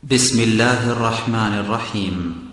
بسم الله الرحمن الرحيم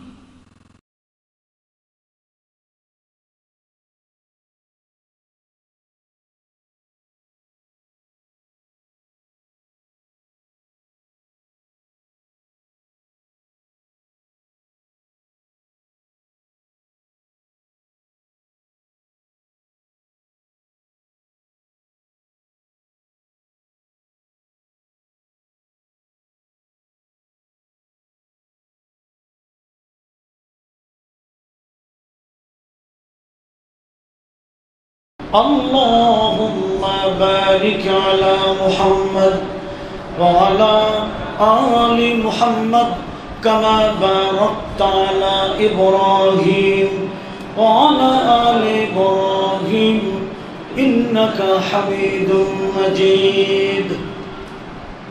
اللهم بارك على محمد وعلى آل محمد كما باركت على إبراهيم وعلى آل إبراهيم إنك حميد مجيد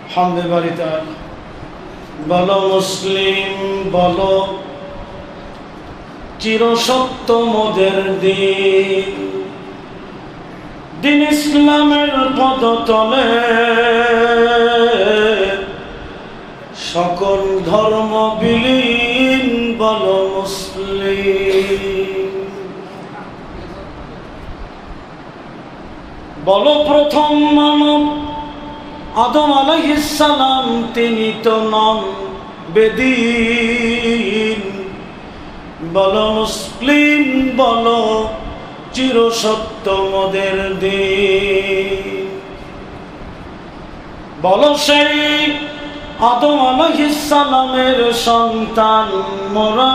حمد باري تعالى বলো মুসলিম বলো চিরসত্য মোদের দিন দিন ইসলামের পদতলে সকল ধর্ম বিলীন বলো মুসলিম বলো প্রথম মানব আদম আলাইহিস সালাম তিনি তো নন বেদিন বলো মুসলিম বলো চিরসত্য মোদের দিন বলো সেই আদম আলাইহিস সালামের সন্তান মোরা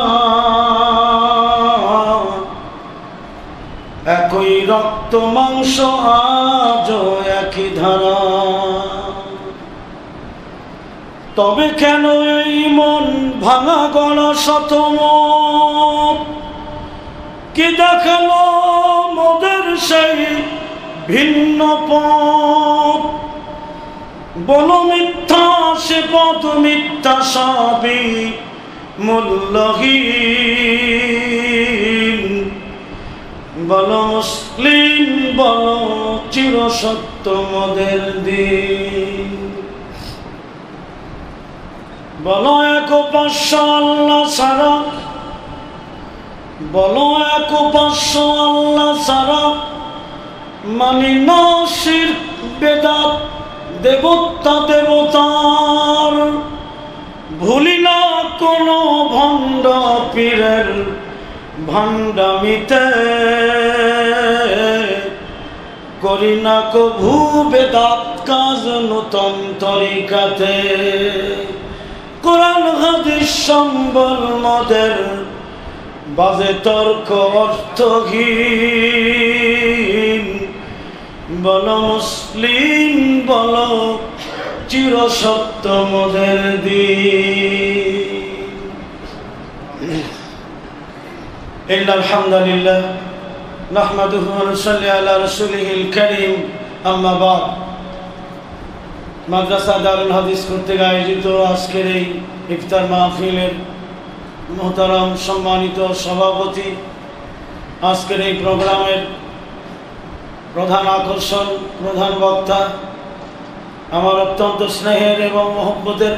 একই রক্ত মাংস আজও একই ধারা তবে কেন এই মন ভাঙা গলা শতমত কি দেখালো মোদের সেই ভিন্ন পথ বলো মিথ্যা সে পথ মিথ্যা সবই মূল্যহীন বলো মুসলিম বলো চিরসত্য মোদের দিন বলো এক উপাস্য আল্লাহ ছাড়া বলো এক উপাস্য আল্লাহ ছাড়া মানি না শিরক বেদাত দেবতা দেবতার ভুলি না কোনো ভণ্ড পীরের ভণ্ডামিতে করি না কভু বেদাত কাজ নূতন তরিকাতে কোরআন হাদিস সম্বল মোদের বাজে তর্ক অর্থহীন বলো মুসলিম বলো চিরসত্য মোদের দিন ইন্নাল হামদুলিল্লাহ নাহমাদুহু ওয়া নুসাল্লি আলা রাসূলিহিল কারীম আম্মা বাদ মাদ্রাসা দারুল হাদিস কর্তৃক আয়োজিত আজকের এই ইফতার মাহফিলের মোহতারাম সম্মানিত সভাপতি আজকের এই প্রোগ্রামের প্রধান আকর্ষণ প্রধান বক্তা আমার অত্যন্ত স্নেহের এবং মহব্বতের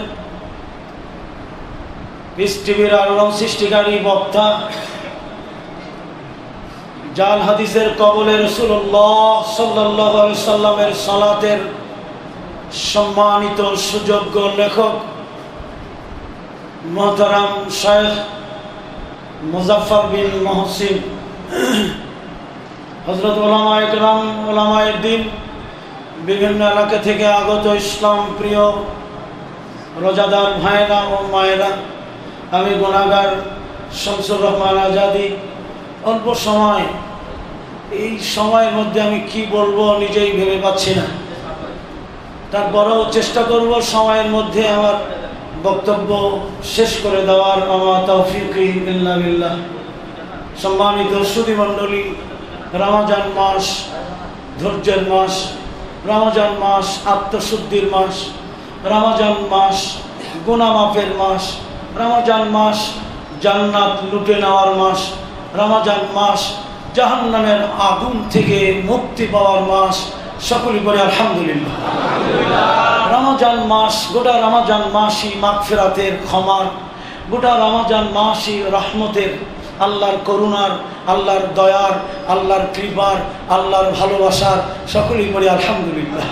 পিস টিভির আলোড়ন সৃষ্টিকারী বক্তা জাল হাদিসের কবলে রাসূলুল্লাহ সাল্লাল্লাহু আলাইহি সাল্লামের সালাতের সম্মানিত সুযোগ্য লেখক মোহতারাম শাইখ মুজাফফর বিন মহসিন হযরত উলামায়ে কেরাম উলামায়ে দ্বীন বিভিন্ন এলাকা থেকে আগত ইসলাম প্রিয় রোজাদার ভাইরা ও মায়েরা আমি গুনাহগার শামসুর রহমান আজাদি অল্প সময় এই সময়ের মধ্যে আমি কি বলবো নিজেই ভেবে পাচ্ছি না তারপরেও চেষ্টা করব সময়ের মধ্যে আমার বক্তব্য শেষ করে দেওয়ার আমার তৌফিক ইল্লা বিল্লাহ সম্মানিত সুধী মণ্ডলী রমজান মাস ধৈর্যের মাস রমজান মাস আত্মশুদ্ধির মাস রমজান মাস গুনাহ মাফের মাস রমজান মাস জান্নাত লুটে নেওয়ার মাস রমজান মাস জাহান্নামের আগুন থেকে মুক্তি পাওয়ার মাস সকলেই বলি আলহামদুলিল্লাহ। রমজান মাস, গোটা রমজান মাসই মাগফিরাতের, ক্ষমার, গোটা রমজান মাসই রহমতের, আল্লাহর করুণার, আল্লাহর দয়ার, আল্লাহর কৃপার, আল্লাহর ভালোবাসার। সকলেই বলি আলহামদুলিল্লাহ।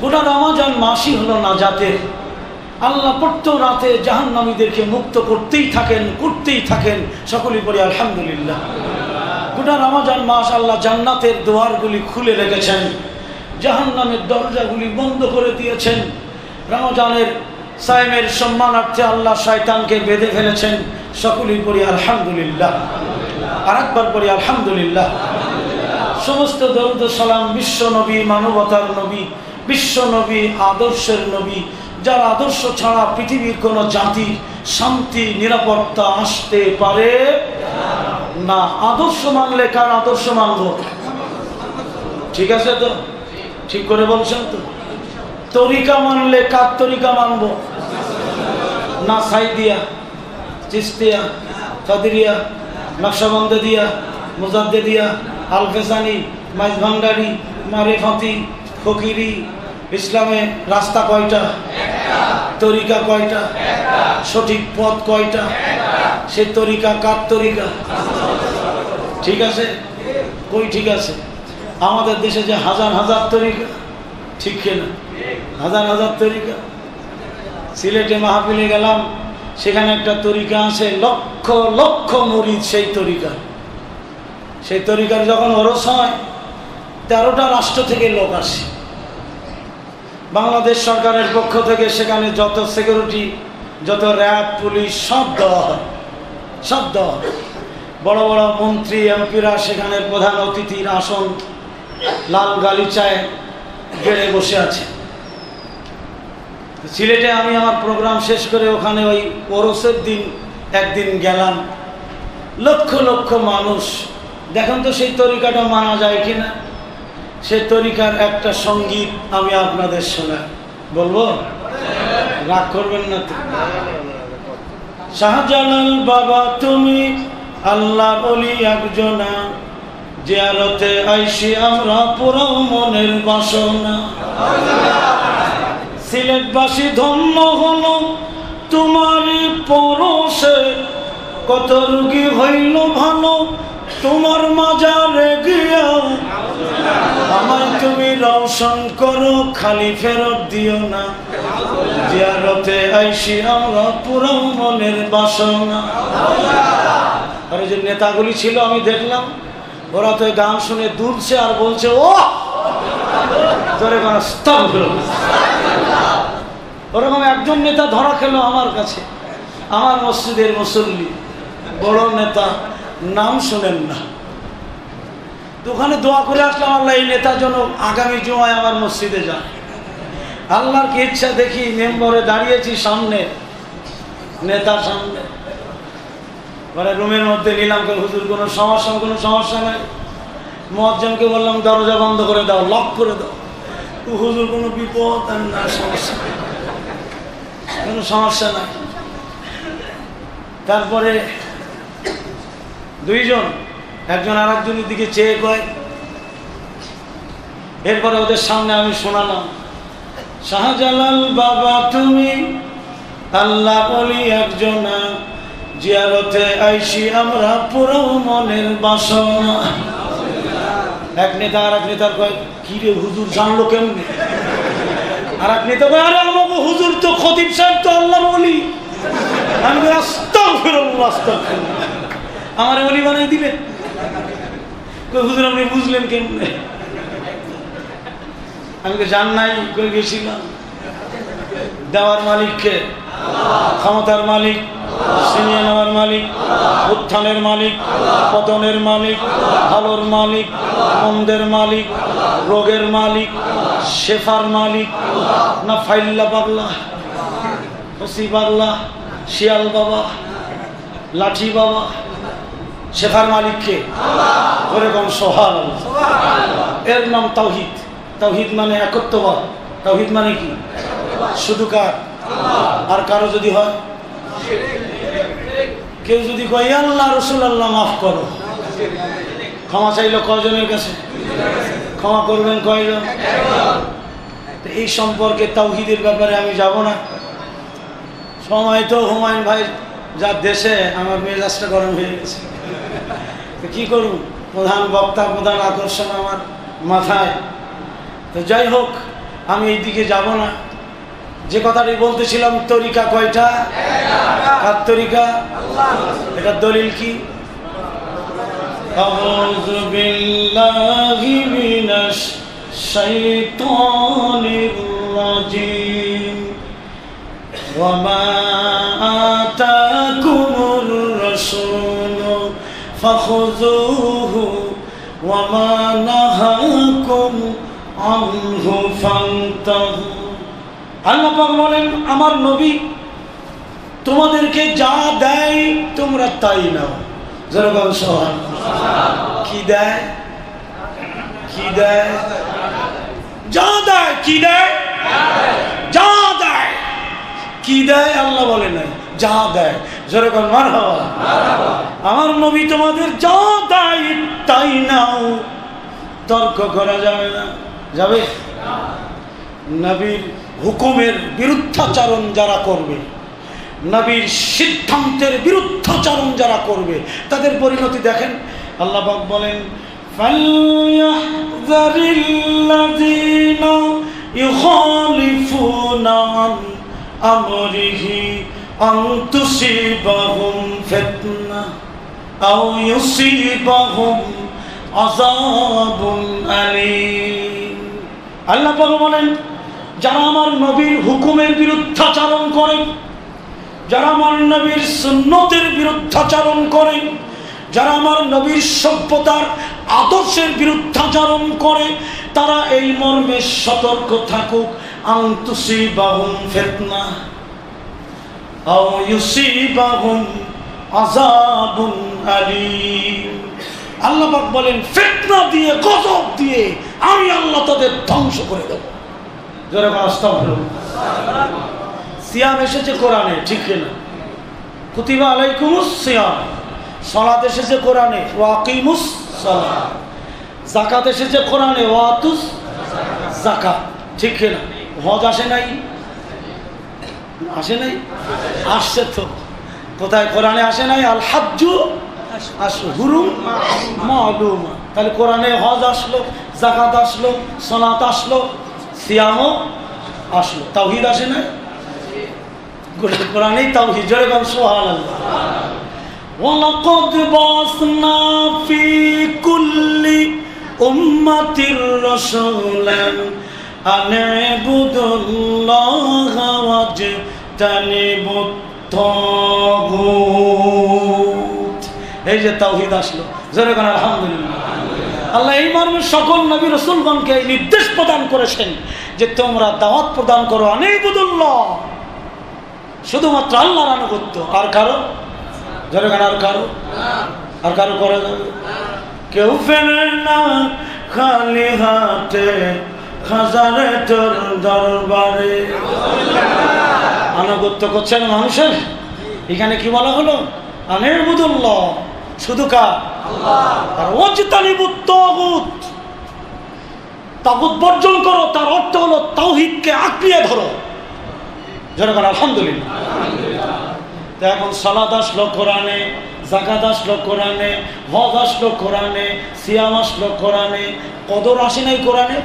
গোটা রমজান মাসই হলো নাজাতের। আল্লাহ প্রত্যেক রাতে জাহান্নামীদেরকে মুক্ত করতেই থাকেন। সকলেই বলি আলহামদুলিল্লাহ। গোটা রমজান মাস আল্লাহ জান্নাতের দুয়ারগুলি খুলে রেখেছেন, জাহান্নামের দরজাগুলি বন্ধ করে দিয়েছেন। রমজানের সায়েমের সম্মানার্থে আল্লাহ শয়তানকে বেঁধে ফেলেছেন। সকলেই বলি আলহামদুলিল্লাহ। আরেকবার বলি আলহামদুলিল্লাহ। সমস্ত দরুদ সালাম বিশ্ব নবী, মানবতার নবী, বিশ্ব নবী, আদর্শের নবী, যার আদর্শ ছাড়া পৃথিবীর কোনো জাতি শান্তি নিরাপত্তা আসতে পারে না। আদর্শ মানলে কার আদর্শ মানব? ঠিক আছে তো? ঠিক করে বলছেন তো? তরিকা মানলে কার তরিকা মানব? না সাইদিয়া, চিস্তিয়া, কাদিরিয়া, নকশবন্দিয়া, মুজাদ্দিদিয়া, আলফেসানি, মাইজ ভান্ডারি, মারেফাতি, ফকিরি। ইসলামে রাস্তা কয়টা? তরিকা কয়টা? সঠিক পথ কয়টা? সে তরিকা কার তরিকা? ঠিক আছে? কই ঠিক আছে? আমাদের দেশে যে হাজার হাজার তরিকা, ঠিক কিনা? হাজার হাজার তরিকা। সিলেটে মাহফিলে গেলাম, সেখানে একটা তরিকা আছে, লক্ষ লক্ষ মুরিদ সেই তরিকা। সেই তরিকার যখন ওরস হয়, 13টা রাষ্ট্র থেকে লোক আসে। বাংলাদেশ সরকারের পক্ষ থেকে সেখানে যত সিকিউরিটি, যত র্যাব, পুলিশ সব দেওয়া হয়। বড় বড় মন্ত্রী, এমপিরা সেখানে প্রধান অতিথির আসন লাল গালিচায় গেড়ে বসে আছে। সিলেটে আমি আমার প্রোগ্রাম শেষ করে ওখানে ওই ওরসের দিন একদিন গেলাম। লক্ষ লক্ষ মানুষ। দেখেন তো সেই তরিকাটা মানা যায় কিনা। সে তরিকার একটা সঙ্গীত আমি আপনাদের শোনা বলবো, রাগ করবেন না তো? শাহজালাল বাবা তুমি আল্লাহর ওলি একজনা, জিয়ারতে আইসি আমরা পুরাও মনের বাসনা। সিলেটবাসী ধন্য হলো তোমারই পরশে, কত রোগী হইল ভালো তোমার মাজারে গিয়া। আমায় তুমি রওশন করো, খালি ফেরত দিও না, জিয়ারতে আইসি আমরা পুরাও মনের বাসনা। আর যে নেতাগুলি ছিল আমি দেখলাম, ওরা তো গান শুনে দুলছে আর বলছে ও তোরে কোন স্তব। ওরকম একজন নেতা ধরা খেলো আমার কাছে, আমার মসজিদের মুসল্লি, বড় নেতা, নাম শুনেন না। তো ওখানে দোয়া করে আসলাম, আল্লাহ এই নেতা যেন আগামী জুমায় আমার মসজিদে যায়। আল্লাহর কি ইচ্ছা, দেখি মেম্বরে দাঁড়িয়েছি সামনে, নেতার সামনে। মানে রুমের মধ্যে নিলাম, হুজুর কোনো সমস্যা নাই। মুয়াজ্জিনকে বললাম দরজা বন্ধ করে দাও, লক করে দাও। হুজুর কোনো বিপদ না, কোনো সমস্যা নাই। তারপরে দুইজন, একজন আর একজনের দিকে চেয়ে কয়। এরপরে ওদের সামনে আমি শোনালাম, শাহজালাল বাবা তুমি আল্লাহ ওলি একজনা, জিয়ারতে আইসি আমরা পুরো মনের বাসনা। এক নেতা আর এক নেতার কয় কি রে হুজুর জানলো কেমনে? আর এক নেতা কয় আরে আমাকে হুজুর তো খতিব সাহেব তো আল্লাহর ওলি। আমি আস্তাগফিরুল্লাহ, আস্তাগফিরুল্লাহ, আমার ওলি বানাই দিলেন। কই হুজুর আপনি বুঝলেন কেমনে? আমি তো জান নাই, কই গেছিলাম। দেওয়ার মালিককে, ক্ষমতার মালিক, ছিনিয়ে নেওয়ার মালিক, উত্থানের মালিক, পতনের মালিক, ভালোর মালিক, মন্দের মালিক, রোগের মালিক, শেফার মালিক না ফাইল্লা পাগলা, হসি পাগলা, শিয়াল বাবা, লাঠি বাবা, শেফার মালিককে ওরকম সোহাল। এর নাম তাওহীদ। তাওহীদ মানে একত্ববাদ। তাওহীদ মানে কি? শুধু কার? আর কারো যদি হয়, কেউ যদি কয় আল্লাহ রসুল আল্লাহ মাফ করো, ক্ষমা চাইলো কজনের কাছে? ক্ষমা করবেন কয়জন? তো এই সম্পর্কে তাওহীদের ব্যাপারে আমি যাব না, সময় তো হুমায়ুন ভাই যা দেশে, আমার মেজাজটা গরম হয়ে গেছে। তো কী করুন, প্রধান বক্তা, প্রধান আকর্ষণ আমার মাথায়। তো যাই হোক, আমি এই দিকে যাব না। যে কথাটি বলতেছিলাম, তরিকা কয়টা? কার তরিকা? এটা দলিল কি? আউযু বিল্লাহি মিনাশ শাইতানির রাজিম। ওয়া মা আতাকুমুর রাসূলু ফাখুযুহু ওয়া মা নাহাকুম আনহু ফান্তাহু। আল্লাহ পাক বলেন, আমার নবী তোমাদেরকে যা দেয় তোমরা তাই নাও। যেরকম কি দেয়? কি দেয়? যা দেয়। কি দেয়? যা দেয়। কি দেয়? আল্লাহ বলে নাই, যা দেয়। যেরকম মারহাবা। আমার নবী তোমাদের যা দেয় তাই নাও, তর্ক করা যাবে না। যাবে? নবীর হুকুমের বিরুদ্ধাচরণ যারা করবে, নবীর সিদ্ধান্তের বিরুদ্ধাচরণ যারা করবে, তাদের পরিণতি দেখেন। আল্লাহ পাক বলেন, ফালইয়াহযারিল্লাযীনা ইউখালিফুনা আন আমরিহি আন তুসিবাহুম ফিতনাহ আও ইউসিবাহুম আযাবুন আলীম। আল্লাহ পাক বলেন, যারা আমার নবীর হুকুমের বিরুদ্ধাচরণ করে, যারা আমার নবীর সুন্নতের বিরুদ্ধাচরণ করে, যারা আমার নবীর সভ্যতার আদর্শের বিরুদ্ধাচরণ করে, তারা এই মর্মে সতর্ক থাকুক, আন তুসিবাহুম ফিতনাহ আও ইউসিবাহুম আযাবুন আলীম। আল্লাহ পাক বলেন, ফিতনা দিয়ে, গজব দিয়ে আমি আল্লাহ তাদের ধ্বংস করে দেব। যেরকম আস্তাগফিরুল্লাহ। সিয়াম এসেছে কোরআনে, ঠিক না? কুতিবা আলাইকুমুস সিয়াম। সালাত এসেছে কোরআনে, ওয়াকিমুস সালাত। যাকাত এসেছে কোরআনে, ওয়াতুস যাকাত, ঠিক না? হজ আসে নাই? আসে নাই? আসছে তো। কোথায় কোরআনে আসে নাই? আল হাজ্জু আশহুরুম মা'লুমা। তাহলে কোরআনে হজ আসলো, যাকাত আসলো, সালাত আসলো, সিয়ামও আসলো। তাওহীদ আসে নাই? কোরআনেই তাওহীদ। জোরে বল সুবহানাল্লাহ। ওয়ালাকাদ বাসনা ফি কুল্লি উম্মাতির রাসূলান আন ইবুদুল্লাহা ওয়াজতানিবুত তাগুত। এই যে তাওহীদ আসলো, জোরে বল আলহামদুলিল্লাহ। আল্লাহ এই মর্মে সকল নবী রাসূলগণকে এই নির্দেশ প্রদান করেছেন যে তোমরা দাওয়াত প্রদান করো আন ইবুদুল্লাহ, শুধুমাত্র আল্লাহর আনুগত্য। আর কারো? জোরে গান, আর কারো? আর কারো করা যাবে? কেউ ফেরে না খালি হাতে হাজারে তোর দরবারে। আনুগত্য করছেন মানুষের। এখানে কি বলা হলো? আন ইবুদুল্লাহ, শুধু কার? আল্লাহ। আর ওয়াজতানিবুত তাগুত, তাগুত বর্জন করো। তার অর্থ হলো তাওহীদকে আঁকড়িয়ে ধরো। যেরকম আলহামদুলিল্লাহ। তো এখন সালাত আসলো কোরআনে, যাকাত আসলো কোরআনে, হজ আসলো কোরআনে, সিয়াম আসলো কোরআনে, কদর আসে নাই কোরআনে?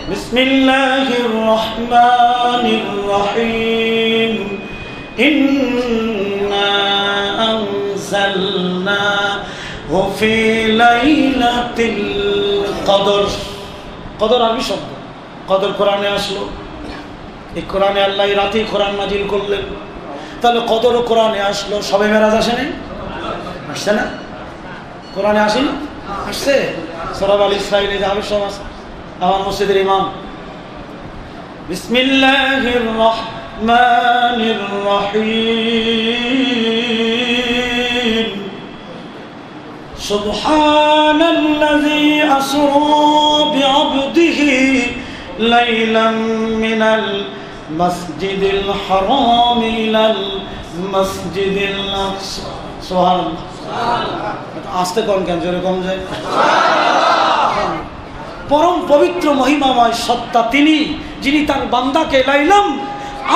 বিসমিল্লাহির রহমানির রহিম। ইন্না আনজালনাহু ফি লাইলাতিল কদর। কদর আরবি শব্দ। কদর কোরআনে আসলো। এই কোরআনে আল্লাহ রাতেই কোরআন নাজিল করলেন। তাহলে কদরও কোরআনে আসলো। সবে মেরাজ আসে নাই? আসছে না? কোরআনে আসেনি? আসছে। সূরা আল ইসরাঈলে যাবে সব আছে। আমার মসজিদের ইমাম, বিসমিল্লাহির রহমানির রহিম। সুবহানাল্লাযী আসরা বিআবদিহি লাইলাম মিনাল মাসজিদিল হারাম ইলাল মাসজিদিল আকসা। সুবহানাল্লাহ। আস্তে কোন কেন, জোরে কম যায়? পরম পবিত্র মহিমাময় সত্তা তিনি, যিনি তার বান্দাকে লাইলাম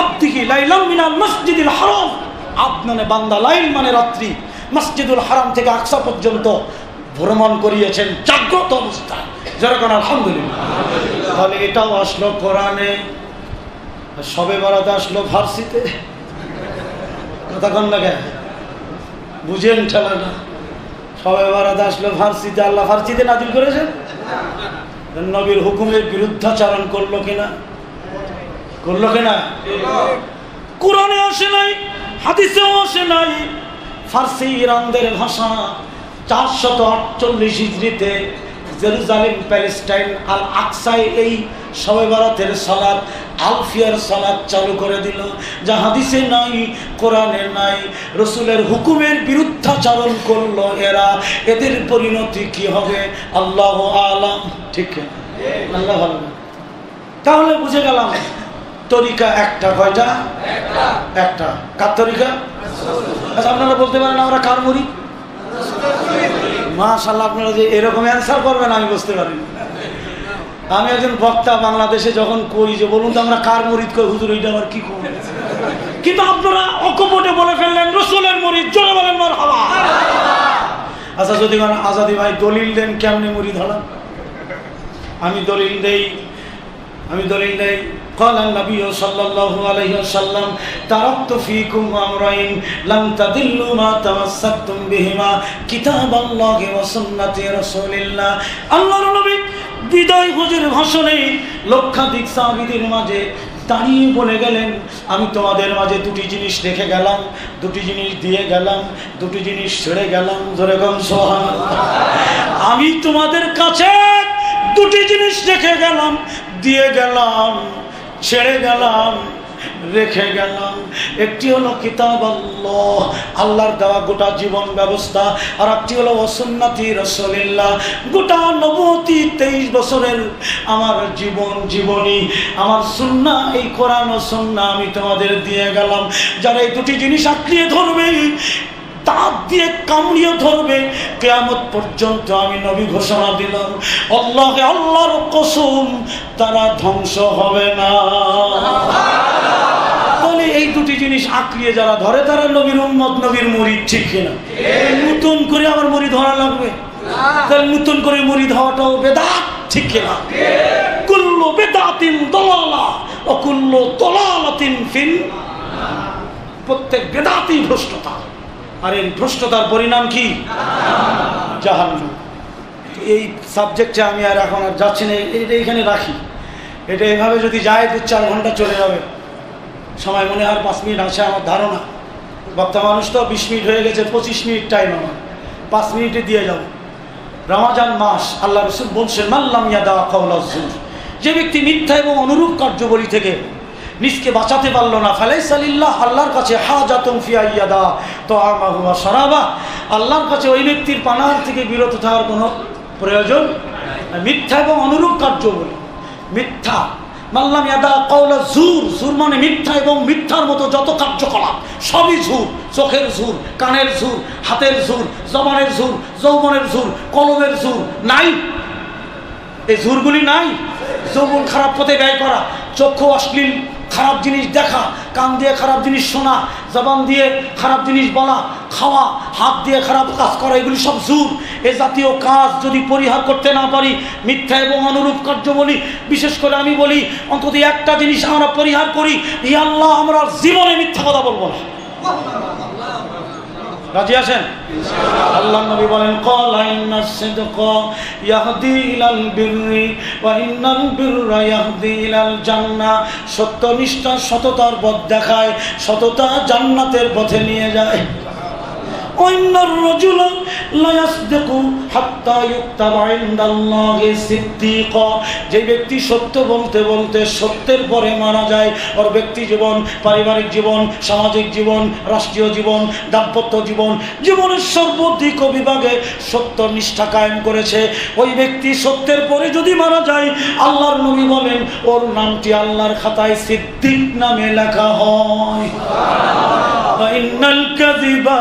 আব্দিহি লাইলাম মিনাল মসজিদুল হারাম, আব মানে বান্দা, লাইল মানে রাত্রি, মসজিদুল হারাম থেকে আকসা পর্যন্ত ভ্রমণ করিয়েছেন জাগ্রত অবস্থায়। যেরকম আলহামদুলিল্লাহ। তাহলে এটাও আসলো কোরআনে, সবে বরাত আসলো ফার্সিতে। কতক্ষণ লাগে বুঝেন ঠেলাটা? সবে বরাত আসলো ফার্সিতে, আল্লাহ ফার্সিতে নাজিল করেছেন। নবীর হুকুমের বিরুদ্ধাচরণ করলো কিনা? করলো কিনা? কোরআনে আসে নাই, হাদিসেও আসে নাই। ফার্সি ইরানদের ভাষা। 448 হিজরিতে জেরুজালেম প্যালেস্টাইন আল আকসায় এই শবে বরাতের সালাত, আলফিয়ার সালাত চালু করে দিল, যা হাদিসে নাই, কোরআনে নাই। রসুলের হুকুমের বিরুদ্ধাচরণ করলো এরা, এদের পরিণতি কি হবে আল্লাহ আলাম। ঠিক আল্লাহ ভালো। তাহলে বুঝে গেলাম তরিকা একটা। কয়টা? একটা। কার তরিকা? আচ্ছা, আপনারা বলতে পারেন আমরা কার মুরিদ? মাশাআল্লাহ, আপনারা যে এরকম অ্যান্সার করবেন আমি বুঝতে পারি। আমি একজন বক্তা বাংলাদেশে যখন কই যে বলুন তো আমরা কার মুরিদ কই, হুজুর এইটা আবার কি করব? কিন্তু আপনারা অকপটে বলে ফেললেন রাসূলের মুরিদ। জোরে বলেন মারহাবা। আচ্ছা, যদি আজাদি ভাই দলিল দেন কেমনে মুরিদ হলাম? আমি দলিল দেই। قال النبي صلى الله عليه وسلم تركت فيكم أمرين لم تضلوا ما تمسكتم بهما كتاب الله وسنة رسول الله। আল্লাহর নবী বিদায় হজের ভাষণে লক্ষাধিক সাহাবীদের মাঝে দাঁড়িয়ে বলে গেলেন, আমি তোমাদের মাঝে দুটি জিনিস রেখে গেলাম, দুটি জিনিস দিয়ে গেলাম, দুটি জিনিস ছেড়ে গেলাম। জোরে গম সুবহানাল্লাহ। আমি তোমাদের কাছে দুটি জিনিস রেখে গেলাম, দিয়ে গেলাম, ছেড়ে গেলাম, রেখে গেলাম। একটি হলো কিতাব আল্লাহ, আল্লাহর দেওয়া গোটা জীবন ব্যবস্থা, আর একটি হলো সুন্নতি রাসূলুল্লাহ, গোটা নবুয়তি 23 বছরের আমার জীবনী, আমার সুন্নাহ, এই কোরআন ও সুন্নাহ আমি তোমাদের দিয়ে গেলাম। যারা এই দুটি জিনিস আঁকড়িয়ে ধরবে, দাঁত দিয়ে কামড়িয়ে ধরবে, কিয়ামত পর্যন্ত আমি নবী ঘোষণা দিলাম, আল্লাহর কসম, তারা ধ্বংস হবে না। তাহলে এই দুটি জিনিস আঁকড়িয়ে যারা ধরে তারা নবীর উম্মত, নবীর মুরিদ। ঠিক কিনা? নতুন করে আমার মুরিদ ধরা লাগবে? তাহলে নতুন করে মুরিদ হওয়াটাও বেদাত। ঠিক কিনা? কুল্লু বেদাতিন দালালাহ ওয়া কুল্লু দালালাতিন ফিন, প্রত্যেক বেদাতই ভ্রষ্টতা, আর এই ভ্রষ্টতার পরিণাম কি? জাহান্নাম। এই সাবজেক্টে আমি আর এখন আর যাচ্ছি না, এটা এখানে রাখি। এটা এভাবে যদি যায় 2-4 ঘন্টা চলে যাবে। সময় মনে আর 5 মিনিট আছে আমার ধারণা। বক্তা মানুষ তো 20 মিনিট হয়ে গেছে, 25 মিনিট টাইম আমার, 5 মিনিটে দিয়ে যাব। রমজান মাস, আল্লাহ রাসূল বলছেন মাল্লাম ইয়াদা কাওলাজ জুর, যে ব্যক্তি মিথ্যা এবং অনুরূপ কার্যবলী থেকে নিজকে বাঁচাতে পারলো না, ফালাইসা লিল্লাহ, আল্লাহর কাছে হাজাতুন ফি আইয়াদা তাআমাহু ওয়া শারাবা, আল্লাহর কাছে ওই ব্যক্তির পানাহার থেকে বিরত থাকার কোনো প্রয়োজন। মিথ্যা এবং অনুরূপ কার্যবলী, মিথ্যা মাল্লাম ইয়াদা কাওলা জুর, জুর মানে মিথ্যা এবং মিথ্যার মতো যত কার্যকলাপ সবই ঝুর। চোখের ঝুর, কানের ঝুর, হাতের ঝুর, জবানের ঝুর, যৌবনের ঝুর, কলমের ঝুর নাই। এই ঝুরগুলি নাই। যৌবন খারাপ পথে ব্যয় করা, চক্ষু অশ্লীল খারাপ জিনিস দেখা, কান দিয়ে খারাপ জিনিস শোনা, জবান দিয়ে খারাপ জিনিস বলা, খাওয়া, হাত দিয়ে খারাপ কাজ করা, এগুলি সব জুর। এ জাতীয় কাজ যদি পরিহার করতে না পারি, মিথ্যা এবং অনুরূপ কার্য বলি, বিশেষ করে আমি বলি অন্তত একটা জিনিস আমরা পরিহার করি, ই আল্লাহ আমরা জীবনে মিথ্যা কথা বলবো না। রাজি আছেন? আল্লাহ নবী বলেন ক্বালা ইন্নাস সিদকা ইয়াহদি ইলাল বিররি ওয়া ইন্নাল বিররা ইয়াহদি ইলাল জান্নাহ, সত্যনিষ্ঠা সততার পথ দেখায়, সততা জান্নাতের পথে নিয়ে যায়। ওয়াইন্নার রাজুলা লা ইয়াসদিকু হাত্তা ইউকতাবা ইনদাল্লাহি সিদ্দীকা, যে ব্যক্তি সত্য বলতে বলতে সত্যের পরে মারা যায়, ওর ব্যক্তি জীবন, পারিবারিক জীবন, সামাজিক জীবন, রাষ্ট্রীয় জীবন, দাম্পত্য জীবন, জীবনের সর্বদিক বিভাগে সত্য নিষ্ঠা কায়েম করেছে, ওই ব্যক্তি সত্যের পরে যদি মারা যায়, আল্লাহর নবী বলেন ওর নামটি আল্লাহর খাতায় সিদ্দিক নামে লেখা হয়। ইন্নাল কাযিবা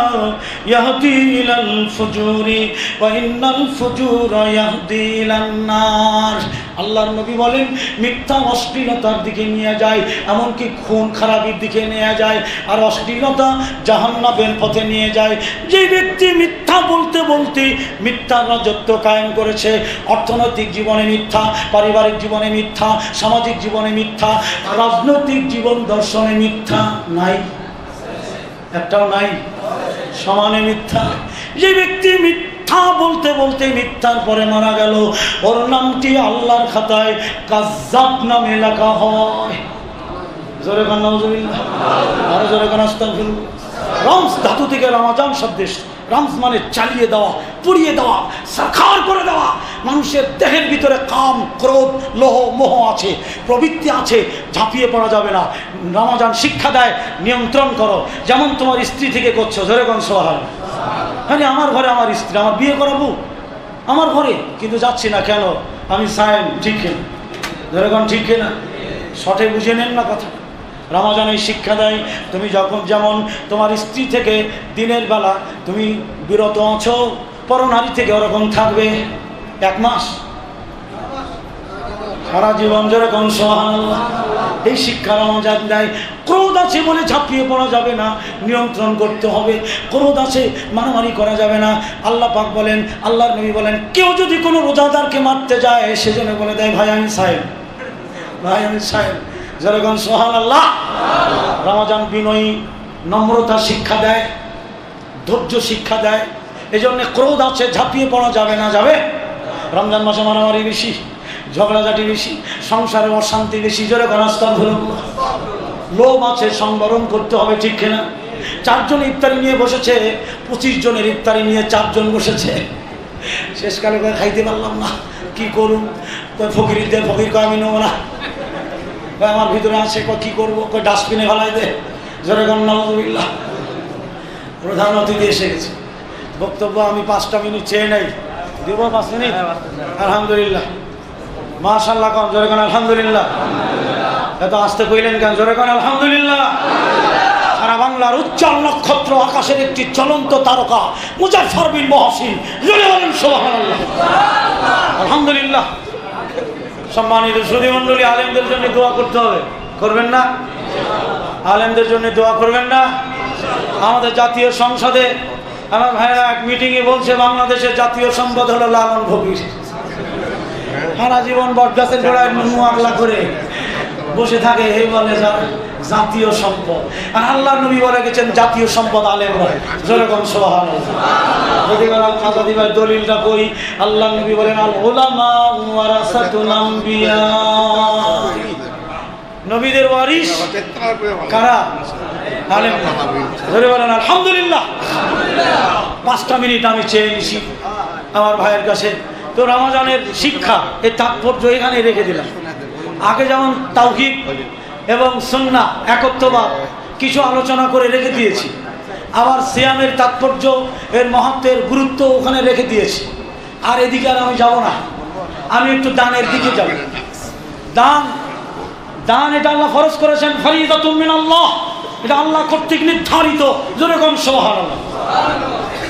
ইয়াহদি ইলাল ফুজুরি ওয়া ইন্নাল ফুজুরা ইয়াহদি ইলান নার। আল্লাহর নবী বলেন মিথ্যা অশ্লীলতার দিকে নিয়ে যায়, এমনকি খুন খারাপির দিকে নিয়ে যায়, আর অশ্লীলতা জাহান্নামের পথে নিয়ে যায়। যে ব্যক্তি মিথ্যা বলতে বলতে মিথ্যার রাজত্ব কায়েম করেছে, অর্থনৈতিক জীবনে মিথ্যা, পারিবারিক জীবনে মিথ্যা, সামাজিক জীবনে মিথ্যা, রাজনৈতিক জীবন দর্শনে মিথ্যা নাই, একটাও নাই, সমানে মিথ্যা। যে ব্যক্তি মিথ্যা বলতে বলতে মিথ্যার পরে মারা গেল, ওর নামটি আল্লাহর খাতায় কাজ্জাব নামে লেখা হয়। জোরে কান নাউজুবিল্লাহ, আরো জোরে কান আস্তাগফিরুল্লাহ। রামস ধাতু থেকে রামাজান শব্দ এসেছে। রামস মানে চালিয়ে দেওয়া, পুড়িয়ে দেওয়া, সাখার করে দেওয়া। মানুষের দেহের ভিতরে কাম, ক্রোধ, লোহ, মোহ আছে, প্রবৃত্তি আছে, ঝাঁপিয়ে পড়া যাবে না। রামাজান শিক্ষা দেয় নিয়ন্ত্রণ করো, যেমন তোমার স্ত্রী থেকে করছো। জোরে কান সুবহানাল্লাহ। মানে আমার ঘরে আমার স্ত্রী, আমার বিয়ে করাবো আমার ঘরে, কিন্তু যাচ্ছি না কেন? আমি সায়েম, ঠিক কিনা? ধরে কোন ঠিক কিনা? শর্টে বুঝে নেন না কথা। রমজান এই শিক্ষা দেয়, তুমি যখন যেমন তোমার স্ত্রী থেকে দিনের বেলা তুমি বিরত আছো, পরনারী থেকে ওরকম থাকবে 1 মাস, সারা জীবন। যেরকম সুবহানাল্লাহ, এই শিক্ষা রমজান দেয়। ক্রোধ আছে বলে ঝাঁপিয়ে পড়া যাবে না, নিয়ন্ত্রণ করতে হবে। ক্রোধ আছে, মারামারি করা যাবে না। আল্লাহ পাক বলেন, আল্লাহর নবী বলেন, কেউ যদি কোনো রোজাদারকে মারতে যায়, সেজন্য বলে দেয় ভাই আমি সাহেব, ভাই আমি সাহেব। যেরকম সুবহানাল্লাহ। রমজান বিনয়ী, নম্রতা শিক্ষা দেয়, ধৈর্য শিক্ষা দেয়। এই জন্য ক্রোধ আছে, ঝাঁপিয়ে পড়া যাবে না। যাবে রমজান মাসে মারামারি বেশি, ঝগড়াঝাটি বেশি, সংসারে অশান্তি বেশি। জোরে আস্তাগফিরুল্লাহ। লোভ আছে, সংবরণ করতে হবে, ঠিক কিনা? 4 জন ইফতারি নিয়ে বসেছে, 25 জনের ইফতারি নিয়ে 4 জন বসেছে। শেষকালে খাইতে পারলাম না, কি করুন? ফকির দে, ফকির কয় আমি নেবো না, আমার ভিতরে আছে, কি করবো? ডাস্টবিনে ফেলাই দে। জোরে নাউজুবিল্লাহ। প্রধান অতিথি এসে গেছে, বক্তব্য আমি 5টা মিনিট চেয়ে নেই, দেবো 5 মিনিট? আলহামদুলিল্লাহ, মাশাআল্লাহ। কম জোরে কান আলহামদুলিল্লাহ। এত আসতে কইলেন কেন? জোরে কান আলহামদুলিল্লাহ। সারা বাংলার উজ্জ্বল নক্ষত্র, আকাশের একটি জ্বলন্ত তারকা মুজাফফর বিন মহসিন। জোরে বলেন সুবহানাল্লাহ, আলহামদুলিল্লাহ। সম্মানিত সুধী মণ্ডলী, আলেমদের জন্য দোয়া করতে হবে, করবেন না? আলেমদের জন্য দোয়া করবেন না? আমাদের জাতীয় সংসদে আমার ভাইরা এক মিটিংয়ে বলছে, বাংলাদেশের জাতীয় সম্পদ হলো লালন ফকির। সারা জীবন বটগাছের গোড়ায় নুনু আগলা করে বসে থাকে, এই বলে জাতীয় সম্পদ। আর আল্লাহর নবী বলে গেছেন জাতীয় সম্পদ আলেমরা। যেরকম সুবহানাল্লাহ। যদি বলা খাজা দিবার দলিলটা কই, আল্লাহর নবী বলেন আল উলামা ওয়ারাসাতুল আম্বিয়া, নবীদের ওয়ারিস কারা? আলেম। ধরে বলেন আলহামদুলিল্লাহ। 5টা মিনিট আমি চেয়ে নিছি আমার ভাইয়ের কাছে। তো রমজানের শিক্ষা, এর তাৎপর্য এখানে রেখে দিলাম। আগে যেমন তাওহীদ এবং সুন্নাহ, একত্ববাদ কিছু আলোচনা করে রেখে দিয়েছি, আবার সিয়ামের তাৎপর্য, এর মহত্বের গুরুত্ব ওখানে রেখে দিয়েছি। আর এদিকে আর আমি যাব না, আমি একটু দানের দিকে যাব। দান, দান এটা আল্লাহ ফরজ করেছেন, ফরিদাতুম মিনাল্লাহ, এটা আল্লাহ কর্তৃক নির্ধারিত। যেরকম সুবহানাল্লাহ,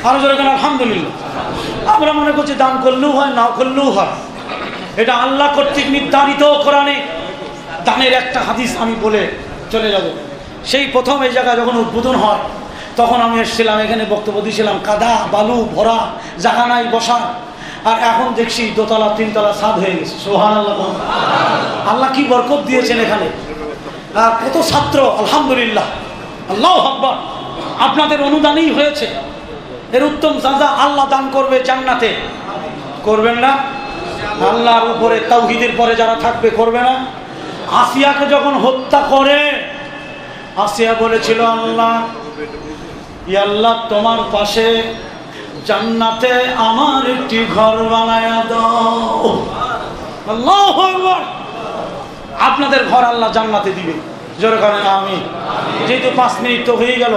আর যেরকম আলহামদুলিল্লাহ। আমরা মনে করছি দান করলেও হয়, না করলেও হয়, এটা আল্লাহ কর্তৃক নির্ধারিত। কোরআনে দানের একটা হাদিস আমি বলে চলে যাব। সেই প্রথম এই জায়গায় যখন উদ্বোধন হয়, তখন আমি এসেছিলাম, এখানে বক্তব্য দিয়েছিলাম, কাদা বালু ভরা, জায়গা নাই বসার। আর এখন দেখছি 2 তলা 3 তলা ছাদ হয়ে গেছে। সুবহানাল্লাহ। আল্লাহ কি বরকত দিয়েছেন এখানে, আর কত ছাত্র, আলহামদুলিল্লাহ, আল্লাহু আকবার। আপনাদের অনুদানেই হয়েছে। এর উত্তম সাজা আল্লাহ দান করবে জান্নাতে। করবেন না? আল্লাহর উপরে তাওহীদের পরে যারা থাকবে, করবে না? আসিয়াকে যখন হত্যা করে, আসিয়া বলেছিল, আল্লাহ, ইয়া আল্লাহ, তোমার পাশে জান্নাতে আমার একটি ঘর বানায়া দাও। আল্লাহু আকবার। আপনাদের ঘর আল্লাহ জান্নাতে দিবে। জোরে করেন আমিন। যেহেতু 5 মিনিট তো হয়ে গেল,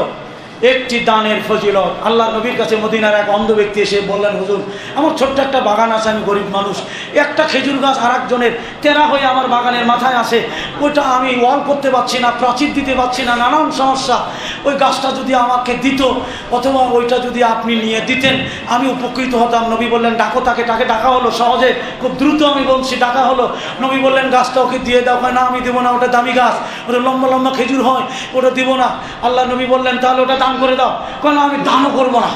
একটি দানের ফজিলত। আল্লাহ নবীর কাছে মদিনার এক অন্ধ ব্যক্তি এসে বললেন, হুজুর, আমার ছোট্ট একটা বাগান আছে, আমি গরিব মানুষ, একটা খেজুর গাছ আর একজনের তেরা হয়ে আমার বাগানের মাথায় আছে, ওইটা আমি ওয়াল করতে পারছি না, প্রাচীর দিতে পারছি না, নানান সমস্যা। ওই গাছটা যদি আমাকে দিত অথবা ওইটা যদি আপনি নিয়ে দিতেন আমি উপকৃত হতাম। নবী বললেন ডাকো তাকে। তাকে ডাকা হলো, সহজে খুব দ্রুত আমি বলছি ডাকা হলো। নবী বললেন গাছটা ওকে দিয়ে দাও। না আমি দেবো না, ওটা দামি গাছ, ওটা লম্বা লম্বা খেজুর হয়, ওটা দিব না। আল্লাহ নবী বললেন তাহলে ওটা দান করে দাও। কেন আমি দানও করবো না।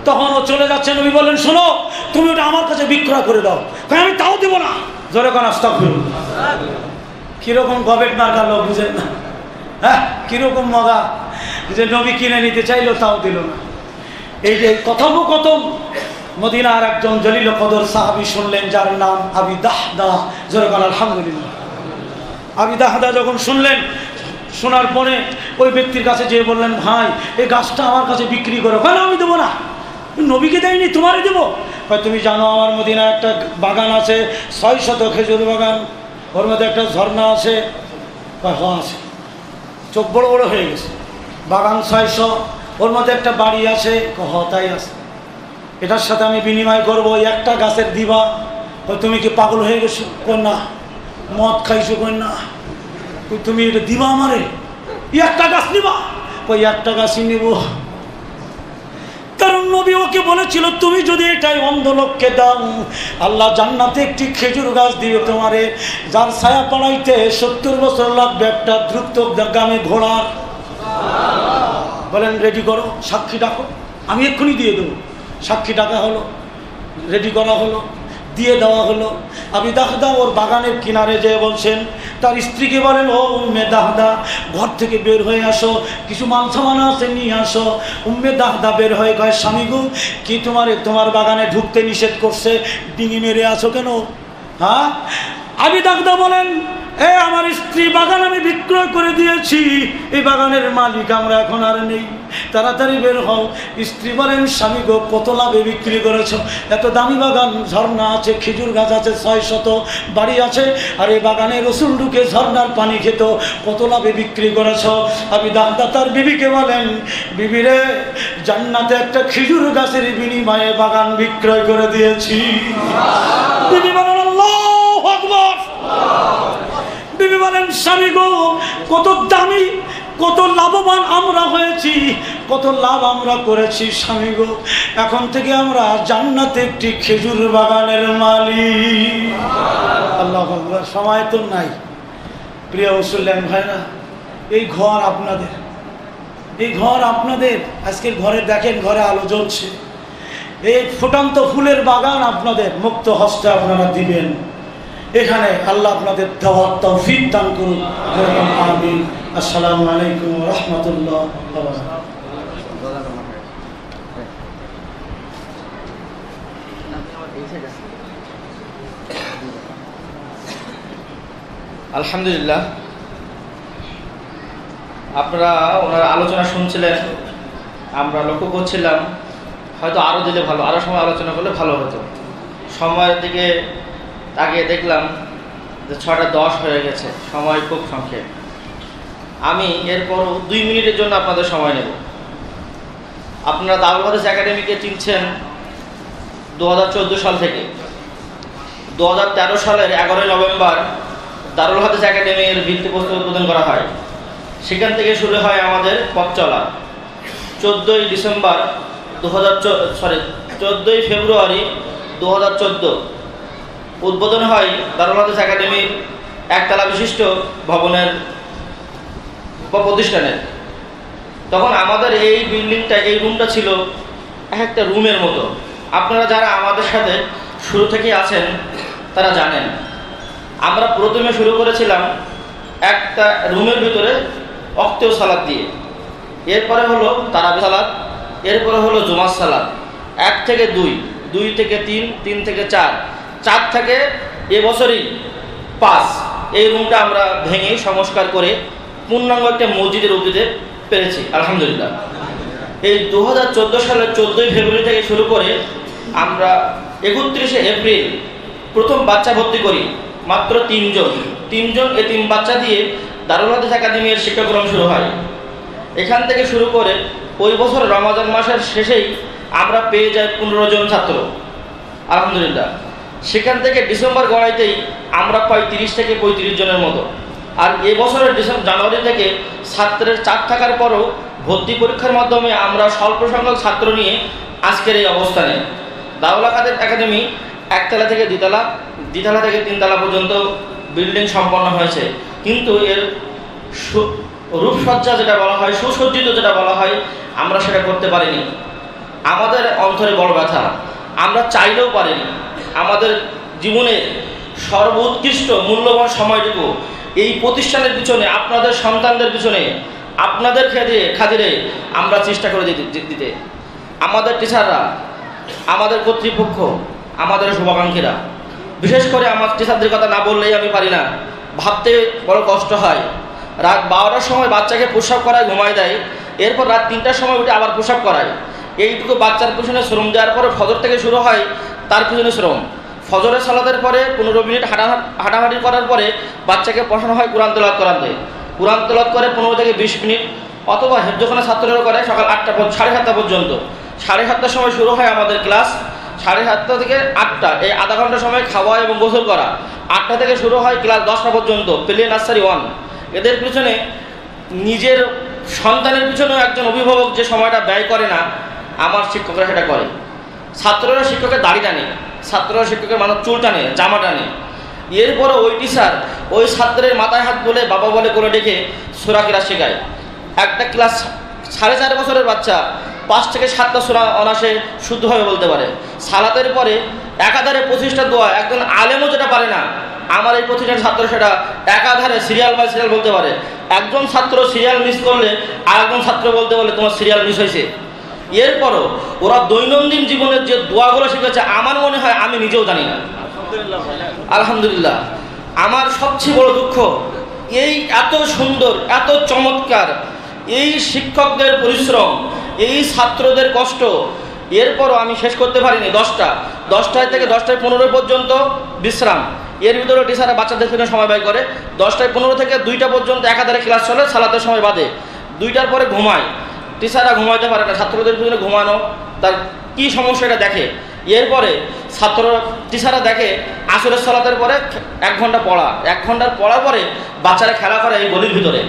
তখন ও চলে যাচ্ছে। নবী বললেন শোনো তুমি ওটা আমার কাছে বিক্রয় করে দাও। আমি তাও দেবো না। জোরে কোন আস্তাগফিরুল্লাহ। কিরকম গবেট মার্কা লোক বুঝেন না? হ্যাঁ, কিরকম মগা যে নবী কিনে নিতে চাইলো তাও দিল না। এই যে কথোপকথন মদিনার একজন জলিল কদর সাহাবী শুনলেন যার নাম আবি দাহদা। জোরে কোন আলহামদুলিল্লাহ। আবি দাহদা যখন শুনলেন, শোনার পরে ওই ব্যক্তির কাছে যেয়ে বললেন ভাই এই গাছটা আমার কাছে বিক্রি করো। কেন আমি দেবো না, নবীকে দেয়নি তোমারই দেবো। তুমি জানো আমার মদিনা একটা বাগান আছে 600 খেজুর বাগান, ওর মধ্যে একটা ঝর্ণা আছে। হ্যাঁ আছে। চোখ বড় বড় হয়ে গেছে। বাগান 600, ওর মধ্যে একটা বাড়ি আছে। তাই আছে, এটার সাথে আমি বিনিময় করবো, একটা গাছের দিবা। তুমি কি পাগল হয়ে গেছো? না। মদ খাইছো? না। তুমি এটা দিবা আমারে? একটা গাছ নিবা? ওই একটা গাছই নিব। কারণ নবী ওকে বলেছিল তুমি যদি এটাই অন্ধ লোককে দাও আল্লাহ জান্নাতে একটি খেজুর গাছ দিবে তোমারে, যার ছায়া পড়াইতে 70 বছর লাগবে একটা দ্রুতগামী ঘোড়া। বলেন রেডি করো, সাক্ষী ডাকো, আমি এক্ষুনি দিয়ে দেবো। সাক্ষী ডাকা হলো, রেডি করা হলো, দিয়ে দেওয়া হলো। আবি দাহদা ওর বাগানের কিনারে যেয়ে বলছেন, তার স্ত্রীকে বলেন ও উম্মে দাহদা ঘর থেকে বের হয়ে আসো, কিছু মাল সামান আছে নিয়ে আসো। উম্মে দাহদা বের হয়ে কয় স্বামী গো কি তোমার বাগানে ঢুকতে নিষেধ করছে, ডিঙি মেরে আসো কেন? হ্যাঁ। আবি দাহদা বলেন আমার স্ত্রী বাগান আমি বিক্রয় করে দিয়েছি, এই বাগানের মালিক আমরা এখন আর নেই, তাড়াতাড়ি বের হও। স্ত্রী বলেন স্বামী গো কত লাভে বিক্রি করেছ? এত দামি বাগান, ঝর্ণা আছে, খেজুর গাছ আছে 600, বাড়ি আছে, আর এই বাগানে রসুল ঢুকে ঝর্ণার পানি খেত, কত লাভে বিক্রি করেছ? আবি দাহদা তার বিবিকে বলেন বিবিরে জান্নাতে একটা খেজুর গাছের বিনিময়ে বাগান বিক্রয় করে দিয়েছি। বিবি বলেন আল্লাহু আকবার। বিবি বলেন স্বামী গো কত দামি, কত লাভবান আমরা হয়েছি, কত লাভ আমরা করেছি স্বামী গো, এখন থেকে আমরা জান্নাতে একটি খেজুর বাগানের মালিক। আল্লাহু আকবার। সময় তো নাই প্রিয় মুসলিম ভাইরা, এই ঘর আপনাদের, এই ঘর আপনাদের। আজকের ঘরে দেখেন ঘরে আলো জ্বলছে, এই ফুটন্ত ফুলের বাগান আপনাদের, মুক্ত হস্তে আপনারা দিবেন। এখানে আল্লাহ আপনাদের দাওয়াত তৌফিক দান করুন, আমিন। আসসালামু আলাইকুম ওয়া রাহমাতুল্লাহ। আলহামদুলিল্লাহ, আপনারা ওনার আলোচনা শুনছিলেন, আমরা লক্ষ্য করছিলাম হয়তো আরও দিলে ভালো, আরও সময় আলোচনা করলে ভালো হতো। সময়ের দিকে তাকিয়ে দেখলাম যে 6:10 হয়ে গেছে, সময় খুব সংক্ষেপ। আমি এরপরও 2 মিনিটের জন্য আপনাদের সময় নেব। আপনারা দারুল হাদিস একাডেমিকে চিনছেন 2014 সাল থেকে। 2013 সালের 11 নভেম্বর দারুল হাদিস একাডেমির ভিত্তিপ্রস্তর উদ্বোধন করা হয়। সেখান থেকে শুরু হয় আমাদের পথ চলা। 14 ফেব্রুয়ারি 2014 উদ্বোধন হয় দারুল হাদিস একাডেমির একতলা বিশিষ্ট ভবনের বা প্রতিষ্ঠানের। তখন আমাদের এই বিল্ডিংটা, এই রুমটা ছিল একটা রুমের মতো। আপনারা যারা আমাদের সাথে শুরু থেকে আছেন তারা জানেন আমরা প্রথমে শুরু করেছিলাম একটা রুমের ভিতরে অক্তেও সালাদ দিয়ে, এরপরে হলো তারাবি সালাদ, এরপরে হলো জুমার সালাদ, 1 থেকে 2, 2 থেকে 3, 3 থেকে 4, 4 থেকে এবছরই 5। এই রুমটা আমরা ভেঙে সংস্কার করে পূর্ণাঙ্গ একটা মসজিদের রূপ দিতে পেরেছি আলহামদুলিল্লাহ। এই 2014 সালের 14 ফেব্রুয়ারি থেকে শুরু করে আমরা 31 এপ্রিল প্রথম বাচ্চা ভর্তি করি, মাত্র 3 জন এতিম বাচ্চা দিয়ে দারুল হাদিস একাডেমির শিক্ষাক্রম শুরু হয়। এখান থেকে শুরু করে ওই বছর রমজান মাসের শেষেই আমরা পেয়ে যাই 15 জন ছাত্র আলহামদুলিল্লাহ। সেখান থেকে ডিসেম্বর গড়াইতেই আমরা পাই 30 থেকে 35 জনের মতো আর এবছরের জানুয়ারি থেকে ছাত্রের চাপ থাকার পরও ভর্তি পরীক্ষার মাধ্যমে আমরা স্বল্প সংখ্যক ছাত্র নিয়ে আজকের এই অবস্থানে। দারুল হাদিস একাডেমি একতলা থেকে দ্বিতলা, দ্বিতলা থেকে তিনতলা পর্যন্ত বিল্ডিং সম্পন্ন হয়েছে, কিন্তু এর রূপসজ্জা যেটা বলা হয়, সুসজ্জিত যেটা বলা হয়, আমরা সেটা করতে পারিনি। আমাদের অন্তরে বড় ব্যথা, আমরা চাইলেও পারিনি। আমাদের জীবনের সর্বোৎকৃষ্ট মূল্যবান সময়টুকু এই প্রতিষ্ঠানের পিছনে, আপনাদের সন্তানদের পিছনে, আপনাদের খাতিরে আমরা চেষ্টা করে দিতে। আমাদের টিচাররা, আমাদের কর্তৃপক্ষ, আমাদের শুভাকাঙ্ক্ষীরা, বিশেষ করে আমার টিচারদের কথা না বললেই আমি পারি না, ভাবতে বড় কষ্ট হয়। রাত 12টার সময় বাচ্চাকে প্রসাব করায়, ঘুমায় দেয়, এরপর রাত 3টার সময় উঠে আবার প্রসাব করায়। এইটুকু বাচ্চার পিছনে শ্রম দেওয়ার পরে ফজর থেকে শুরু হয় তার পিছনে শ্রম। ফজরের সালাতের পরে 15 মিনিট হাঁটাহাঁটি করার পরে বাচ্চাকে পড়ানো হয় কোরআন তেলাওয়াত করাতে। কোরআন তেলাওয়াত করে 15 থেকে 20 মিনিট, অথবা হেফজখানা ছাত্ররা করে সকাল 7টা পর্যন্ত। 7:30টার সময় শুরু হয় আমাদের ক্লাস, 7:30 থেকে 8টা, এই আধা ঘন্টা সময় খাওয়া এবং গোসল করা। 8টা থেকে শুরু হয় ক্লাস 10টা পর্যন্ত, প্লে নার্সারি 1। এদের পিছনে, নিজের সন্তানের পিছনেও একজন অভিভাবক যে সময়টা ব্যয় করে না, আমার শিক্ষকরা সেটা করে। ছাত্ররা শিক্ষকের দাড়ি টানে, ছাত্ররা শিক্ষকের মাথার চুল টানে, জামা টানে। এরপরে ওই টিচার ওই ছাত্রের মাথায় হাত বলে, বাবা বলে করে ডেকে সূরা কিরাত শেখায়। একটা ক্লাস 4.5 বছরের বাচ্চা 5 থেকে 7টা সূরা অনায়াসে শুদ্ধভাবে বলতে পারে। সালাতের পরে একাধারে 25টা দোয়া একজন আলেমও যেটা পারে না, আমার এই প্রতিষ্ঠানের ছাত্র সেটা একাধারে সিরিয়াল বাই সিরিয়াল বলতে পারে। একজন ছাত্র সিরিয়াল মিস করলে আরেকজন ছাত্র বলতে বলে তোমার সিরিয়াল মিস হয়েছে। এরপরও ওরা দৈনন্দিন জীবনের যে দোয়াগুলো শিখেছে, আমার মনে হয় আমি নিজেও জানি না। আলহামদুলিল্লাহ। আমার সবচেয়ে বড় দুঃখ, এই এত সুন্দর, এত চমৎকার এই শিক্ষকদের পরিশ্রম, এই ছাত্রদের কষ্ট, এরপরও আমি শেষ করতে পারিনি। 10টা থেকে 10:15 পর্যন্ত বিশ্রাম, এর ভিতরে টিচাররা বাচ্চাদের জন্য সময় ব্যয় করে। 10:15 থেকে 2টা পর্যন্ত একাধারে ক্লাস চলে, সালাতের সময় বাদে। 2টার পরে ঘুমায়, টিচাররা ঘুমাইতে পারে না, ছাত্রদের পিছনে ঘুমানো তার কী সমস্যা এটা দেখে। এরপরে টিচাররা দেখে আসরের সালাতের পরে 1 ঘন্টা পড়া, 1 ঘন্টার পড়ার পরে বাচ্চারা খেলা করে এই গলির ভিতরে।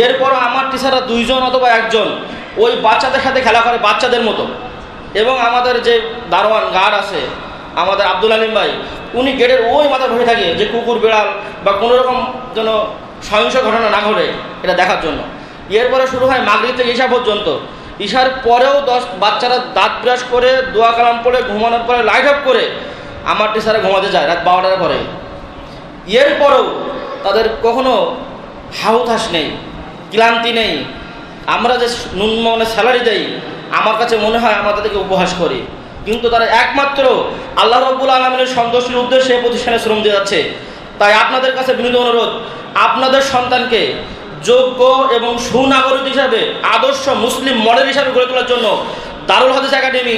এরপরও আমার টিচাররা 2 জন অথবা 1 জন ওই বাচ্চাদের সাথে খেলা করে বাচ্চাদের মতো। এবং আমাদের যে দারোয়ান গার্ড আছে, আমাদের আব্দুল আলিম ভাই, উনি গেটের ওই মাথায় বসে থাকে যে কুকুর বিড়াল বা কোনো রকম যেন সহিংস ঘটনা না ঘটে, এটা দেখার জন্য। এরপরে শুরু হয় মাগরিব থেকে ঈশা পর্যন্ত। ঈশার পরেও বাচ্চারা দাঁত ব্রাশ করে, দোয়া কালাম পড়ে, ঘুমানোর পরে লাইট অফ করে আমার টিচারে ঘুমাতে যায় রাত 12টার পরে। এরপরেও তাদের কখনো হাহুতাশ নেই, ক্লান্তি নেই। আমরা যে ন্যূনমানে স্যালারি দেই, আমার কাছে মনে হয় আমরা তাদেরকে উপহাস করি, কিন্তু তারা একমাত্র আল্লাহ রাব্বুল আলামিনের সন্তুষ্টির উদ্দেশ্যে প্রতিষ্ঠানে শ্রম দিয়ে যাচ্ছে। তাই আপনাদের কাছে বিনীত অনুরোধ, আপনাদের সন্তানকে যোগ্য এবং সুনাগরিক হিসাবে, আদর্শ মুসলিম মডেল হিসাবে গড়ে তোলার জন্য দারুল হাদিস একাডেমি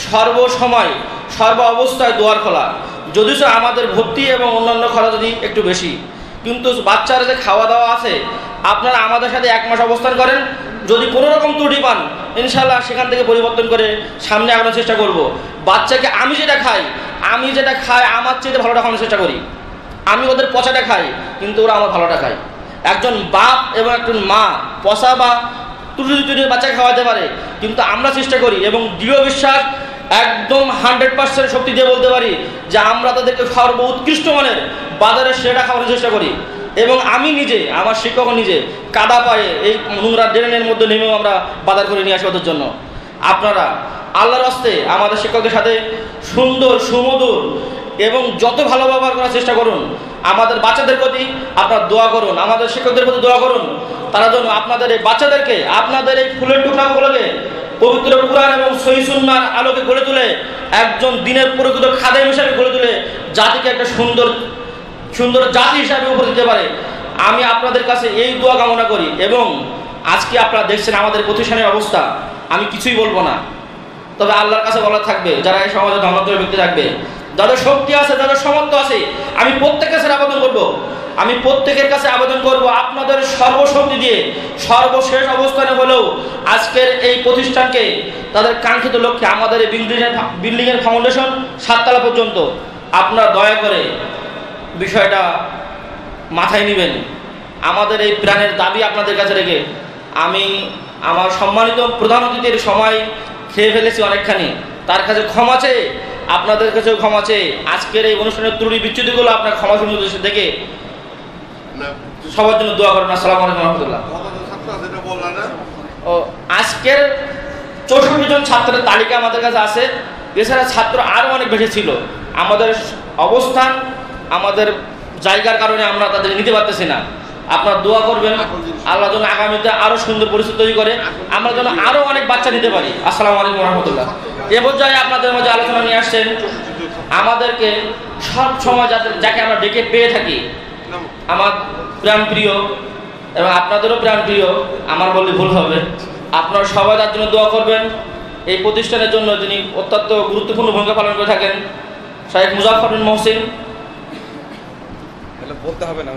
সর্বসময় সর্ব অবস্থায় দুয়ার খোলা। যদিও আমাদের ভর্তি এবং অন্যান্য খরচ যদি একটু বেশি, কিন্তু বাচ্চারা যে খাওয়া দাওয়া আছে, আপনারা আমাদের সাথে 1 মাস অবস্থান করেন, যদি কোনো রকম ত্রুটি পান ইনশাআল্লাহ সেখান থেকে পরিবর্তন করে সামনে আগানোর চেষ্টা করব। বাচ্চাকে আমি যেটা খাই আমার চেয়ে ভালোটা খাওয়ানোর চেষ্টা করি। আমি ওদের পচাটা খাই, কিন্তু ওরা আমার ভালোটা খায়। একজন বাপ এবং একজন মা পচা বা ত্রুটি বাচ্চাকে খাওয়াতে পারে, কিন্তু আমরা চেষ্টা করি এবং দৃঢ় বিশ্বাস একদম 100% শক্তি দিয়ে বলতে পারি যে আমরা তাদেরকে সর্ব উৎকৃষ্ট মানের বাজারে সেটা খাওয়ানোর চেষ্টা করি। এবং আমি নিজে, আমার শিক্ষক নিজে কাদা পায়ে এই নোংরা ড্রেনের মধ্যে নেমেও আমরা বাজার করে নিয়ে আসি ওদের জন্য। আপনারা আল্লাহর রাস্তায় আমাদের শিক্ষকদের সাথে সুন্দর, সুমধুর এবং যত ভালো ব্যবহার করার চেষ্টা করুন। আমাদের বাচ্চাদের প্রতি আপনারা দোয়া করুন, আমাদের শিক্ষকদের প্রতি দোয়া করুন, তারা যেন আপনাদের এই বাচ্চাদেরকে, আপনাদের এই ফুলের টুকরাগুলোকে পবিত্র কুরআন এবং সহিহ সুন্নাহর আলোকে গড়ে তুলে একজন দিনের প্রকৃত খাদেম হিসাবে গড়ে তুলে জাতিকে একটা সুন্দর জাতি হিসাবে উপরে দিতে পারে। আমি আপনাদের কাছে এই দোয়া কামনা করি। এবং আজকে আপনারা দেখছেন আমাদের প্রতিষ্ঠানের অবস্থা, আমি কিছুই বলবো না, তবে আল্লাহর কাছে বলা থাকবে, যারা এই সমাজে ধর্মান্তরিত ব্যক্তি থাকবে, যাদের শক্তি আছে, যাদের সামর্থ্য আছে, আমি প্রত্যেকের কাছে আবেদন করব, আপনাদের সর্বশক্তি দিয়ে সর্বশেষ অবস্থানে হলেও আজকের এই প্রতিষ্ঠানকে তাদের কাঙ্ক্ষিত লক্ষ্যে, আমাদের এই বিল্ডিংয়ের ফাউন্ডেশন 7 তলা পর্যন্ত আপনারা দয়া করে বিষয়টা মাথায় নেবেন আমাদের এই প্রাণের দাবি আপনাদের কাছে রেখে আমি আমার সম্মানিত প্রধান অতিথির সময় খেয়ে ফেলেছি অনেকখানি, তার কাছে ক্ষমা চেয়ে, আপনাদের কাছেও ক্ষমা চেয়ে আজকের এই অনুষ্ঠানের ত্রুটি বিচ্যুতিগুলো আপনার ক্ষমা সুন্দর দেখে সবার জন্য দোয়া করেন। আসসালামু আলাইকুম রহমতুল্লাহ। ও আজকের 64 জন ছাত্রের তালিকা আমাদের কাছে আছে, এছাড়া ছাত্র আরও অনেক বেশি ছিল। আমাদের অবস্থান, আমাদের জায়গার কারণে আমরা তাদের নিতে পারতেছি না। আপনারা দোয়া করবেন আল্লাহ যেন আগামীতে আরও সুন্দর পরিস্থিতি তৈরি করে, আমরা যেন আরও অনেক বাচ্চা নিতে পারি। আসসালামু আলাইকুম রহমতুল্লাহ। এ পর্যায়ে আপনাদের মধ্যে আলোচনা নিয়ে আসছেন আমাদেরকে সব সময় যাকে আমরা ডেকে পেয়ে থাকি, আমার প্রাণপ্রিয় এবং আপনাদেরও প্রাণপ্রিয়, আমার বললে ভুল হবে, আপনারা সবাই তার জন্য দোয়া করবেন। এই প্রতিষ্ঠানের জন্য তিনি অত্যন্ত গুরুত্বপূর্ণ ভূমিকা পালন করে থাকেন, শাইখ মুজাফফর বিন মহসিন। বলতে হবে না।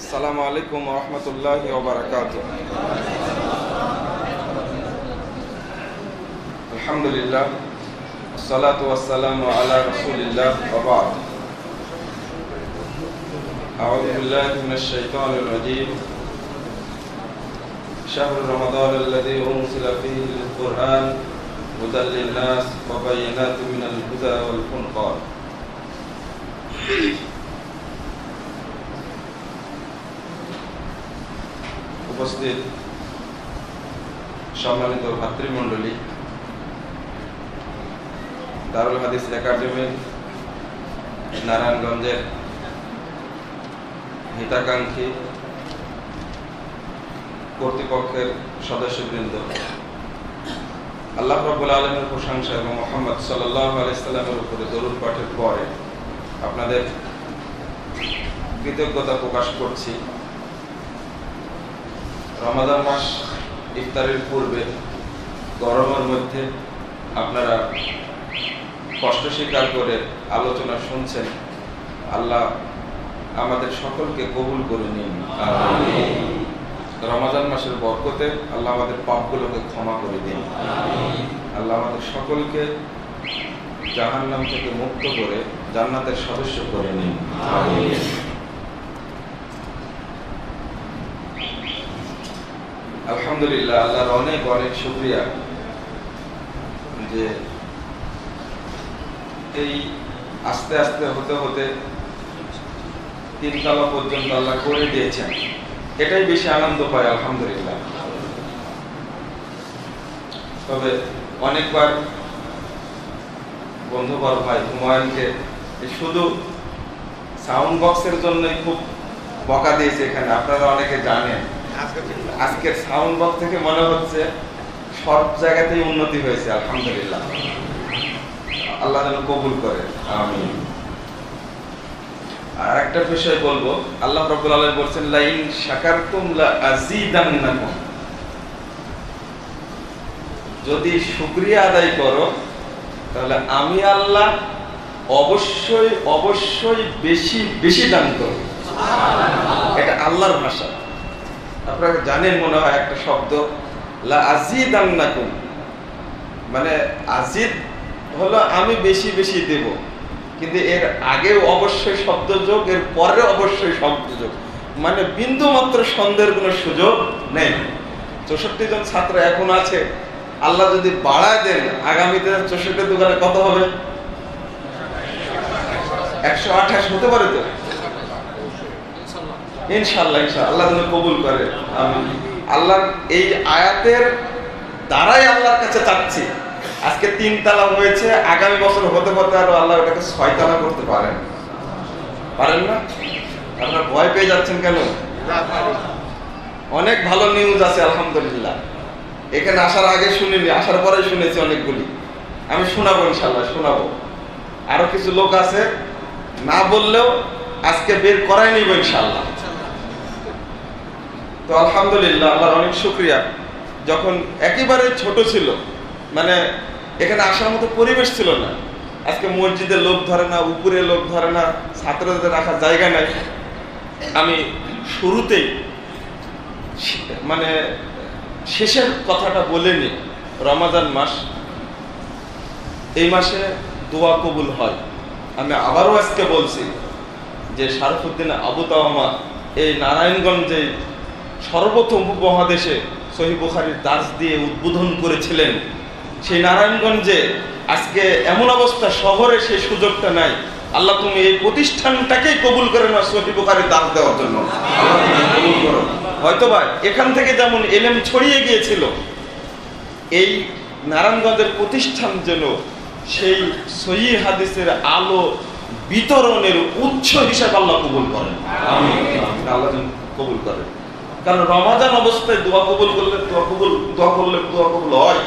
আসসালামু আলাইকুম ওয়া রাহমাতুল্লাহি ওয়া বারাকাতুহু। আলহামদুলিল্লাহ, আসসালাতু ওয়াসসালামু আলা রাসূলিল্লাহ ওয়া বা'দ। আউযু বিল্লাহি মিনাশ শাইতানির রাজীম। শাহরু রমাদানাল্লাযী উনজিলা ফীহিল কুরআন হুদাল লিন-নাস ওয়া বায়িনাতিন মিনাল হুদা ওয়াল ফুরকান। উপস্থিত সম্মানিত ভাতৃমণ্ডলী, দারুল হাদিস একাডেমির নারায়ণগঞ্জের হিতাকাঙ্ক্ষী কর্তৃপক্ষের সদস্যবৃন্দ, আল্লাহ রাব্বুল আলামিনের প্রশংসা এবং মুহাম্মদ সাল্লাল্লাহু আলাইহি সাল্লামের উপরে দরুদ পাঠের পরে আপনাদের কৃতজ্ঞতা প্রকাশ করছি। রমাদান মাস ইফতারের পূর্বে গরমের মধ্যে আপনারা কষ্ট স্বীকার করে আলোচনা শুনছেন। আল্লাহ আমাদের সকলকে কবুল করে নিন। রমাদান মাসের বরকতে আল্লাহ আমাদের পাপগুলোকে ক্ষমা করে দিন। আল্লাহ আমাদের সকলকে জাহান্নাম থেকে মুক্ত করে জান্নাতের সদস্য করে নিন। আলহামদুলিল্লাহ, আল্লাহর অনেক অনেক শুকরিয়া যে এই আস্তে আস্তে হতে হতে 3 তলা পর্যন্ত আল্লাহ করে দিয়েছেন, এটাই বেশি আনন্দ পায় আলহামদুলিল্লাহ। তবে অনেকবার বন্ধুবর ভাই হুমায়ুনকে শুধু সাউন্ড বক্সের জন্যই খুব বকা দিয়েছে এখানে, আপনারা অনেকে জানেন। আজকের সাউন্ড বক্স থেকে মনে হচ্ছে সব জায়গাতেই উন্নতি হয়েছে আলহামদুলিল্লাহ। আল্লাহ যেন কবুল করে, আমিন। আর একটা বিষয় বলবো, আল্লাহ রাব্বুল আলামিন বলেন লাইন শাকারতুম লা আযীদান্নাকুম, যদি শুকরিয়া আদায় করো তাহলে আমি আল্লাহ অবশ্যই অবশ্যই বেশি বেশি দান করব। এটা আল্লাহর ভাষা। আপনারা জানেন মনে হয় একটা শব্দ লা আযীদান্নাকুম, মানে আজিদ হলো আমি বেশি বেশি দেব, কিন্তু এর আগেও অবশ্যই শব্দ যোগ, এর পরে অবশ্যই শব্দ যোগ, মানে বিন্দু মাত্র সন্দেহের কোনো সুযোগ নেই। 64 জন ছাত্র এখন আছে, আল্লাহ যদি বাড়ায় দেন আগামীতে 64 দোকানে কত হবে? 128 হতে পারে তো ইনশাআল্লাহ। ইনশাআল্লাহ আল্লাহ যেন কবুল করে, আমিন। আল্লাহর এই আয়াতের দ্বারাই আল্লাহর কাছে চাচ্ছি। আজকে 3 তালা হয়েছে, আগামী বছর হতে হতে আরো আল্লাহ ওটাকে 6 তালা করতে পারেন না? আপনারা ভয় পেয়ে যাচ্ছেন কেন? অনেক ভালো নিউজ আছে আলহামদুলিল্লাহ। এখানে আসার আগে শুনিনি, আসার পরে শুনেছি অনেকগুলি। আমি শোনাবো ইনশাআল্লাহ, শোনাবো। আরো কিছু লোক আছে না বললেও আজকে বের করাই নিব ইনশাআল্লাহ। তো আলহামদুলিল্লাহ, আল্লাহর অনেক শুকরিয়া। যখন একেবারে ছোট ছিল, মানে এখানে আসার মতো পরিবেশ ছিল না, আজকে মসজিদে লোক ধরে না, উপরে লোক ধরে না, ছাত্রদের রাখার জায়গা নাই। আমি শুরুতেই মানে শেষের কথাটা বলে নি। রমাজান মাস, এই মাসে দোয়া কবুল হয়। আমি আবারও আজকে বলছি যে শারফুদ্দিন আবু তাওয়ামা এই নারায়ণগঞ্জে সর্বপ্রথম উপমহাদেশে সহিহ বুখারীর দার্স দিয়ে উদ্বোধন করেছিলেন। সেই নারায়ণগঞ্জে আজকে এমন অবস্থা, শহরে সেই সুযোগটা নাই। আল্লাহ তুমি এই প্রতিষ্ঠানটাকেই কবুল করে না সহিহ বুখারীর দার্স দেওয়ার জন্য, আল্লাহ তুমি কবুল করো। হয়তোবা এখান থেকে যেমন এলেম ছড়িয়ে গিয়েছিল, এই নারায়ণগঞ্জের প্রতিষ্ঠান যেন সেই সহিহ হাদিসের আলো বিতরণের উৎস হিসাবে আল্লাহ কবুল করেন। আমিন। আল্লাহ যেন কবুল করেন। কারণ রমাজান অবস্থায় দোয়া কবুল করলে দোয়া কবুল হয়।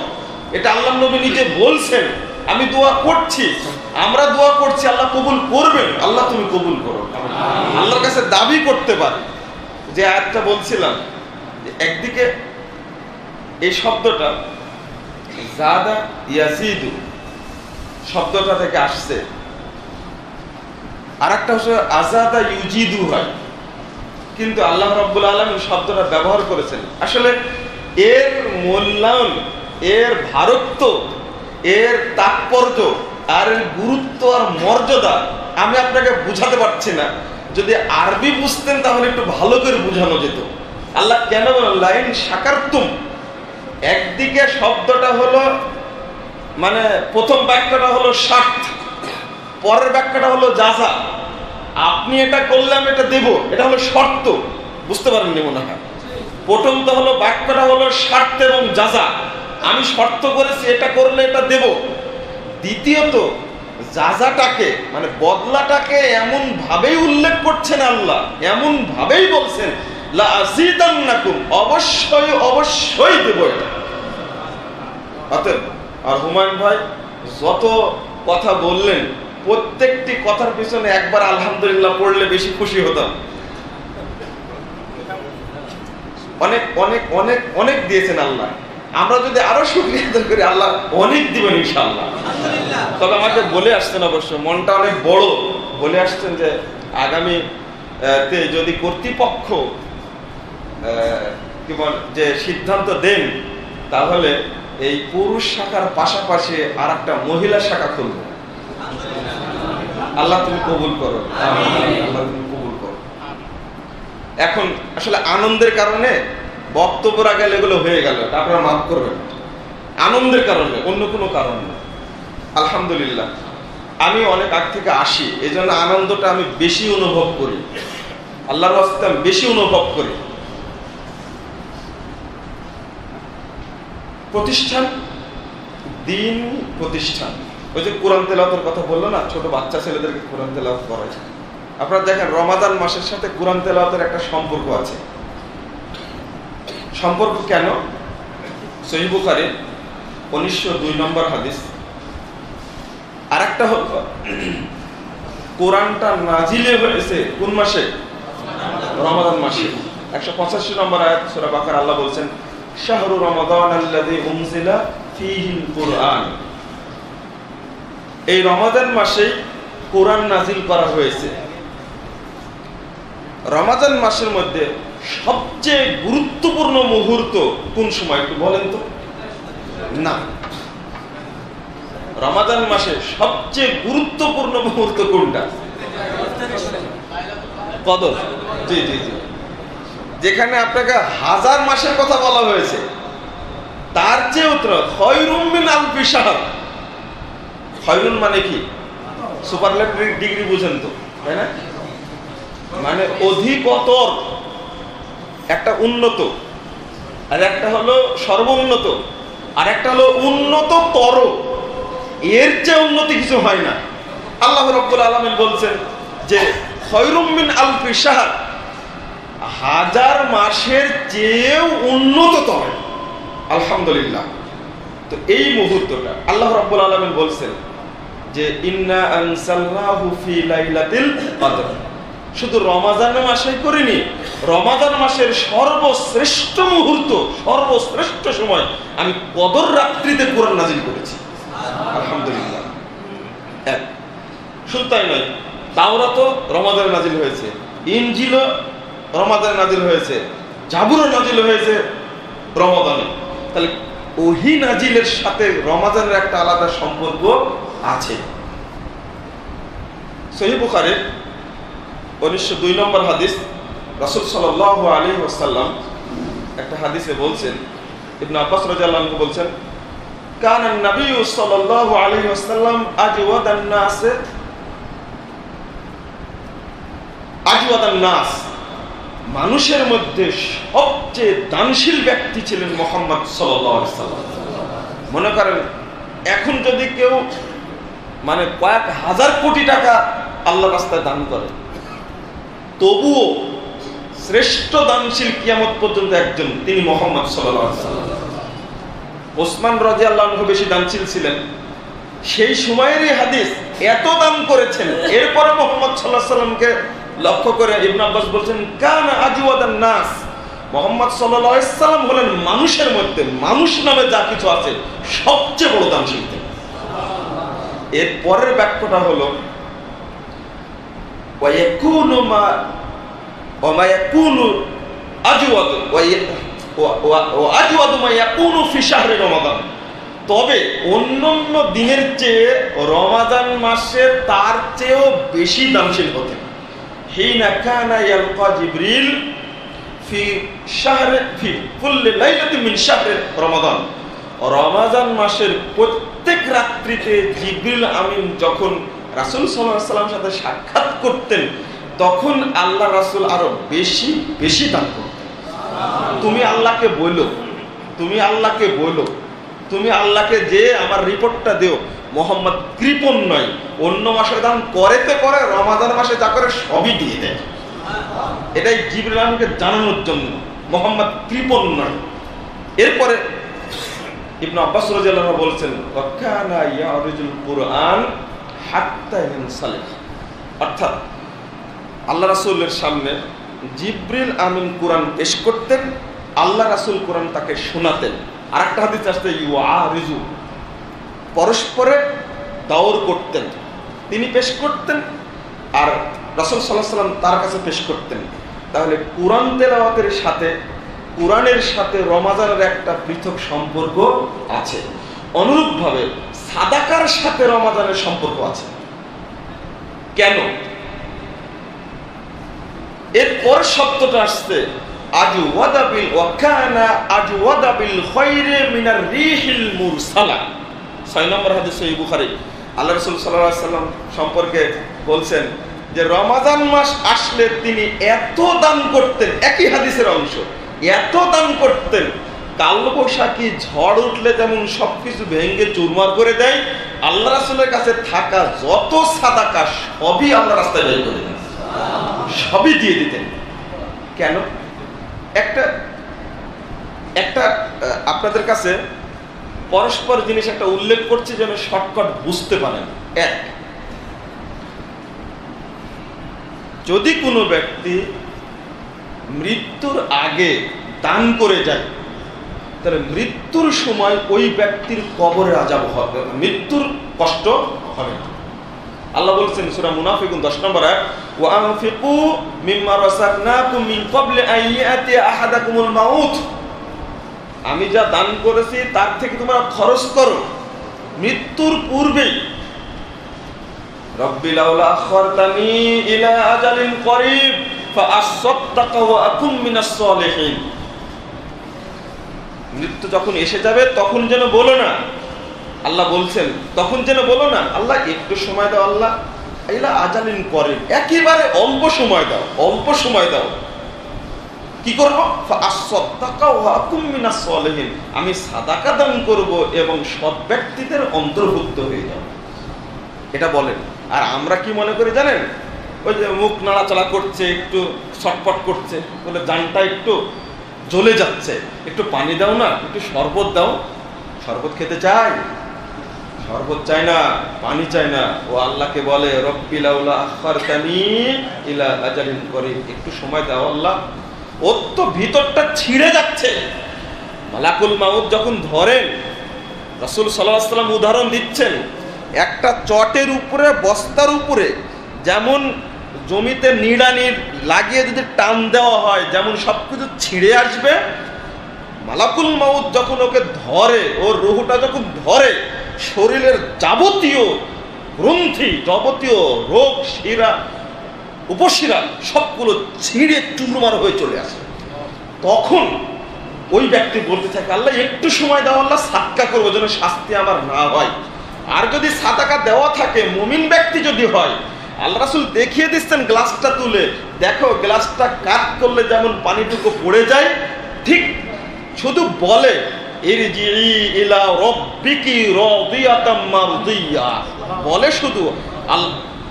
এটা আল্লাহ নবী নিজে বলছেন। আমি দোয়া করছি, আমরা দোয়া করছি, আল্লাহ কবুল করবেন। আল্লাহ তুমি কবুল করো। আল্লাহর কাছে দাবি করতে পারে। যে আয়াতটা বলছিলাম, একদিকে এই শব্দটা জাদা ইয়াজিদু শব্দটা থেকে আসছে, আর একটা হচ্ছে আজাদা ইউজিদু হয়। কিন্তু আল্লাহ রাব্বুল আলামিন শব্দটা ব্যবহার করেছেন। আসলে এর মূল্যায়ন, এর ভারত্ব, এর তাৎপর্য আর এর গুরুত্ব আর মর্যাদা আমি আপনাকে বুঝাতে পারছি না। যদি আরবি বুঝতেন তাহলে একটু ভালো করে বোঝানো যেত। আল্লাহ কেন লাইন শাকারতুম, একদিকে শব্দটা হলো মানে প্রথম বাক্যটা হলো শার্ত, পরের বাক্যটা হলো জাযা। আপনি এটা করলে আমি এটা দেব, এটা হলো শর্ত। বুঝতে পারেননি মনে হয়। প্রথমটা হলো বাক্যটা হলো শর্ত এবং জাযা, আমি শর্ত করেছি এটা করলে এটা দেব। দ্বিতীয়ত জাযাটাকে মানে বদলাটাকে এমন ভাবেই উল্লেখ করছেন আল্লাহ, এমন ভাবেই বলছেন লা আযীদান্নাকুম, অবশ্যই অবশ্যই দেব এটা। অতএব আর হুমায়ুন ভাই যত কথা বললেন, প্রত্যেকটি কথার পিছনে একবার আলহামদুলিল্লাহ পড়লে বেশি খুশি হতাম। অনেক অনেক অনেক অনেক দিয়েছেন আল্লাহ। আমরা যদি আরো শুকরিয়া আদায় করি, আল্লাহ অনেক দিবেন ইনশাআল্লাহ। তবে আমাকে বলে আসছেন, অবশ্য মনটা অনেক বড়, বলে আসছেন যে আগামী যদি কর্তৃপক্ষ যে সিদ্ধান্ত দেন, তাহলে এই পুরুষ শাখার পাশাপাশি আর একটা মহিলা শাখা খুলব। আল্লাহ তুমি কবুল করো। আল্লাহ তুমি কবুল করো। এখন আসলে আনন্দের কারণে বক্তব্য গেলে এগুলো হয়ে গেল, আপনারা মাফ করবেন। আনন্দের কারণে, অন্য কোনো কারণ না। আলহামদুলিল্লাহ আমি অনেক আগ থেকে আসি, এই জন্য আনন্দটা আমি বেশি অনুভব করি, আল্লাহর রাস্তায় আমি বেশি অনুভব করি। প্রতিষ্ঠান, দিন প্রতিষ্ঠান। ওই যে কোরআন তেলাওয়াতের কথা বললো না, ছোট বাচ্চা ছেলেদেরকে কোরআন তেলাওয়াত করায়। আপনারা দেখেন রমাদান মাসের সাথে কোরআন তেলাওয়াতের একটা সম্পর্ক আছে। সম্পর্ক কেন? সহিহ বুখারী 1902 নম্বর হাদিস। আর একটা হল কোরআনটা নাজিলে হয়েছে কোন মাসে? রমাদান মাসে। 185 নম্বর আয়াত সূরা বাকারা আল্লাহ বলছেন শাহরু রমাদান আল্লাযী উনজিলা ফীহিল কুরআন। এই রমাদান মাসেই কোরআন নাজিল করা হয়েছে। রমাদান মাসের মধ্যে সবচেয়ে গুরুত্বপূর্ণ মুহূর্ত কোন সময় একটু বলেন তো? না, রমাদান মাসে সবচেয়ে গুরুত্বপূর্ণ মুহূর্ত কোনটা? কদর। জি জি জি, যেখানে আপনাকে 1000 মাসের কথা বলা হয়েছে, তার চেয়ে উত্তর খয়রুম মিন আলফি শাহর। খয়রুন মানে কি? সুপারলেটিভ ডিগ্রি বুঝেন তো, তাই না? মানে অধিকতর, একটা উন্নত, আর একটা হলো সর্বোন্নত, আর একটা হলো উন্নততর। এর চেয়ে উন্নতি কিছু হয় না। আল্লাহ রাব্বুল আলামিন বলছেন যে খয়রুম মিন আলফি শাহর, 1000 মাসের চেয়েও উন্নততর। আলহামদুলিল্লাহ। তো এই মুহূর্তটা আল্লাহ রাব্বুল আলামিন বলছেন যে ইন্না আনসালনাহু ফি লাইলাতিল কদর। শুধু রমাদান মাসে করিনি, রমাদান মাসের সর্বশ্রেষ্ঠ মুহূর্ত, সর্বশ্রেষ্ঠ সময় আমি কদর রাত্রিতে কোরআন নাজিল করেছি। আলহামদুলিল্লাহ। শুধু তাই নয়, তাওরাতও রমাদানে নাজিল হয়েছে, ইনজিলও রমাদানে নাজিল হয়েছে, জাবুরও নাজিল হয়েছে রমাদানে। তাহলে ওহী নাজিলের সাথে রমাদানের একটা আলাদা সম্পর্ক আছে। সহিহ বুখারীর 1902 নম্বর হাদিস, রাসূল সাল্লাল্লাহু আলাইহি ওয়াসাল্লাম একটা হাদিসে বলছেন, ইবনে আব্বাস রাদিয়াল্লাহু আনহু বলছেন, কানা নবী সাল্লাল্লাহু আলাইহি ওয়াসাল্লাম আজওয়াদান নাস, মানুষের মধ্যে সবচেয়ে দানশীল ব্যক্তি ছিলেন মুহাম্মদ সাল্লাল্লাহু আলাইহি ওয়াসাল্লাম। মনে করেন এখন যদি কেউ মানে কয়েক হাজার কোটি টাকা আল্লাহর রাস্তায় দান করে, তবুও শ্রেষ্ঠ দানশীল কিয়ামত পর্যন্ত একজন, তিনি মুহাম্মদ সাল্লাল্লাহু আলাইহি ওয়াসাল্লাম। ওসমান রাদিয়াল্লাহু আনহু বেশি দানশীল ছিলেন, সেই সময়েরই হাদিস, এত দান করেছেন। এরপরে মুহাম্মদ সাল্লাল্লাহু আলাইহি ওয়াসাল্লামকে লক্ষ্য করে ইবনে আব্বাস বলছেন, কানা আজওয়াদান নাস, মুহাম্মদ সাল্লাল্লাহু আলাইহি ওয়াসাল্লাম হলেন মানুষের মধ্যে, মানুষ নামে যা কিছু আছে সবচেয়ে বড় দানশীল। এর পরের বাক্যটা হলো ওয়া ইয়াকুনু মা ওয়া ইয়াকুনু আজওয়াদ ওয়া আজওয়াদ মা ইয়াকুনু ফি শাহরি রমাদান। তবে অন্যান্য দিনের চেয়ে রমাদান মাসে তার চেয়েও বেশি দানশীল হতেন। হিনা কানা ইয়ালকা জিবরিল ফি শাহরি ফি কুল্লি লাইলাতিন মিন শাহরি রমাদান। রমাদান মাসের প্রত্যেক রাত্রিতে জিবরিল আমিন যখন রাসূল সাল্লাল্লাহু আলাইহি ওয়াসাল্লামের সাথে সাক্ষাৎ করতেন, তখন আল্লাহ রাসূল আরো বেশি বেশি দান করতেন। তুমি আল্লাহকে বলো, তুমি আল্লাহকে বলো, তুমি আল্লাহকে যে আমার রিপোর্টটা দিও, মুহাম্মদ কৃপণ নয়, অন্য মাসে দান করেতে করে, রমাদান মাসে যা করে সবই দিয়ে দেয়। এটাই জিবরিল আমিনকে জানানোর জন্য, মুহাম্মদ কৃপণ নয়। এরপরে ইবনে আব্বাস রাদিয়াল্লাহু আনহু বলছেন, ওয়াকানা ইয়ারিজুল কুরআন হাত্তা ইয়ানসালিখ, অর্থাৎ আল্লাহ রাসূলের সামনে জিবরিল আমিন কুরআন পেশ করতেন, আল্লাহ রাসূল কুরআন তাকে শোনাতেন। আরেকটা হাদিস আসছে ইউআরিজু, পরস্পরে দাওর করতেন, তিনি পেশ করতেন আর রাসূল সাল্লাল্লাহু আলাইহি ওয়াসাল্লাম তার কাছে পেশ করতেন। তাহলে কুরআন তেলাওয়াতের সাথে, কুরআনের সাথে রমাদানের একটা পৃথক সম্পর্ক আছে। অনুরূপভাবে সাদাকার সাথে রমাদানের সম্পর্ক আছে। কেন? এরপর শব্দটা আসছে আজওয়াদা বিল ওয়াকানা আজওয়াদা বিল খায়রি মিনার রিহিল মুরসালা। 6 নম্বর হাদিস সহিহ বুখারী, আল্লাহ রাসূল সাল্লাল্লাহু আলাইহি ওয়াসাল্লাম সম্পর্কে বলছেন যে রমাদান মাস আসলে তিনি এত দান করতেন, একই হাদিসের অংশ, এত দান করতেন, কালবৈশাখী ঝড় উঠলে যেমন সবকিছু ভেঙে চুরমার করে দেয়, আল্লাহ রাসূলের কাছে থাকা যত সাদাকা সবই আল্লাহ রাস্তায় বের করে দেন, সবই দিয়ে দিতেন। কেন? একটা একটা আপনাদের কাছে পরস্পর জিনিস একটা উল্লেখ করছি যেন শর্টকাট বুঝতে পারেন। এক, যদি কোনো ব্যক্তি মৃত্যুর আগে দান করে যায়, তাহলে মৃত্যুর সময় ওই ব্যক্তির কবরে আযাব হবে, মৃত্যুর কষ্ট হবে না। আল্লাহ বলেছেন সূরা মুনাফিকুন 10 নম্বর আয়াত, ওয়া আনফিকু মিম্মা রাযাকনাকুম মিন ক্বাবলি আন ইয়াতি আহাদাকুমুল মাউত, আমি যা দান করেছি তার থেকে তোমরা খরচ করো মৃত্যুর পূর্বেই। রব্বি লাউলা আখরতানি ইলা আজালিন করিব ফাআসাদদাকা ওয়া আকুম মিনাস সালিহিন। মৃত্যু যখন এসে যাবে তখন যেন বলো না, আল্লাহ বলছেন তখন যেন বলো না আল্লাহ একটু সময় দাও, আল্লাহ ইলা আজালিন করিব, একেবারে অল্প সময় দাও, অল্প সময় দাও। কি করবো? ফাআসাদদাকা ওয়া আকুম মিনাস সালিহিন, আমি সাদাকা দান করব এবং সৎ ব্যক্তিদের অন্তর্ভুক্ত হয়ে যাব। এটা বলেন। আর আমরা কি মনে করি জানেন? ওই যে মুখ নাড়াচাড়া করছে, একটু ছটপট করছে, বলে জানটা একটু জ্বলে যাচ্ছে, একটু পানি দাও না, একটু শরবত দাও। শরবত খেতে চাই? শরবত চাই না, পানি চাই না। ও আল্লাহকে বলে রব্বি লাউলা আখরতানি ইলা আজালিন করিব, একটু সময় দাও আল্লাহ। ওর তো ভিতরটা ছিঁড়ে যাচ্ছে। মালাকুল মাউত যখন ধরেন, রাসূল সাল্লাল্লাহু আলাইহি ওয়াসাল্লাম উদাহরণ দিচ্ছেন, একটা চটের উপরে, বস্তার উপরে যেমন জমিতে নিড়ানি লাগিয়ে যদি টান দেওয়া হয় যেমন সবকিছু ছিঁড়ে আসবে, মালাকুল মাউত যখন ওকে ধরে, ওর রুহটা যখন ধরে, শরীরের যাবতীয় গ্রন্থি, যাবতীয় রোগ, শিরা, উপশিরা সবগুলো ছিঁড়ে চুরমার হয়ে চলে আসে। তখন ওই ব্যক্তি বলতে থাকে, আল্লাহ একটু সময় দাও, আল্লাহ সাদকা করবো যেন শাস্তি আমার না হয়। আর যদি সাদাকা দেওয়া থাকে, মুমিন ব্যক্তি যদি হয়, আল্লাহ রাসূল দেখিয়ে দিচ্ছেন গ্লাসটা তুলে, দেখো গ্লাসটা কাট করলে যেমন পানিটুকু পড়ে যায়, ঠিক শুধু বলে ইরজিই ইলা রাব্বিকি রাদিয়াতাম মারদিয়া, বলে শুধু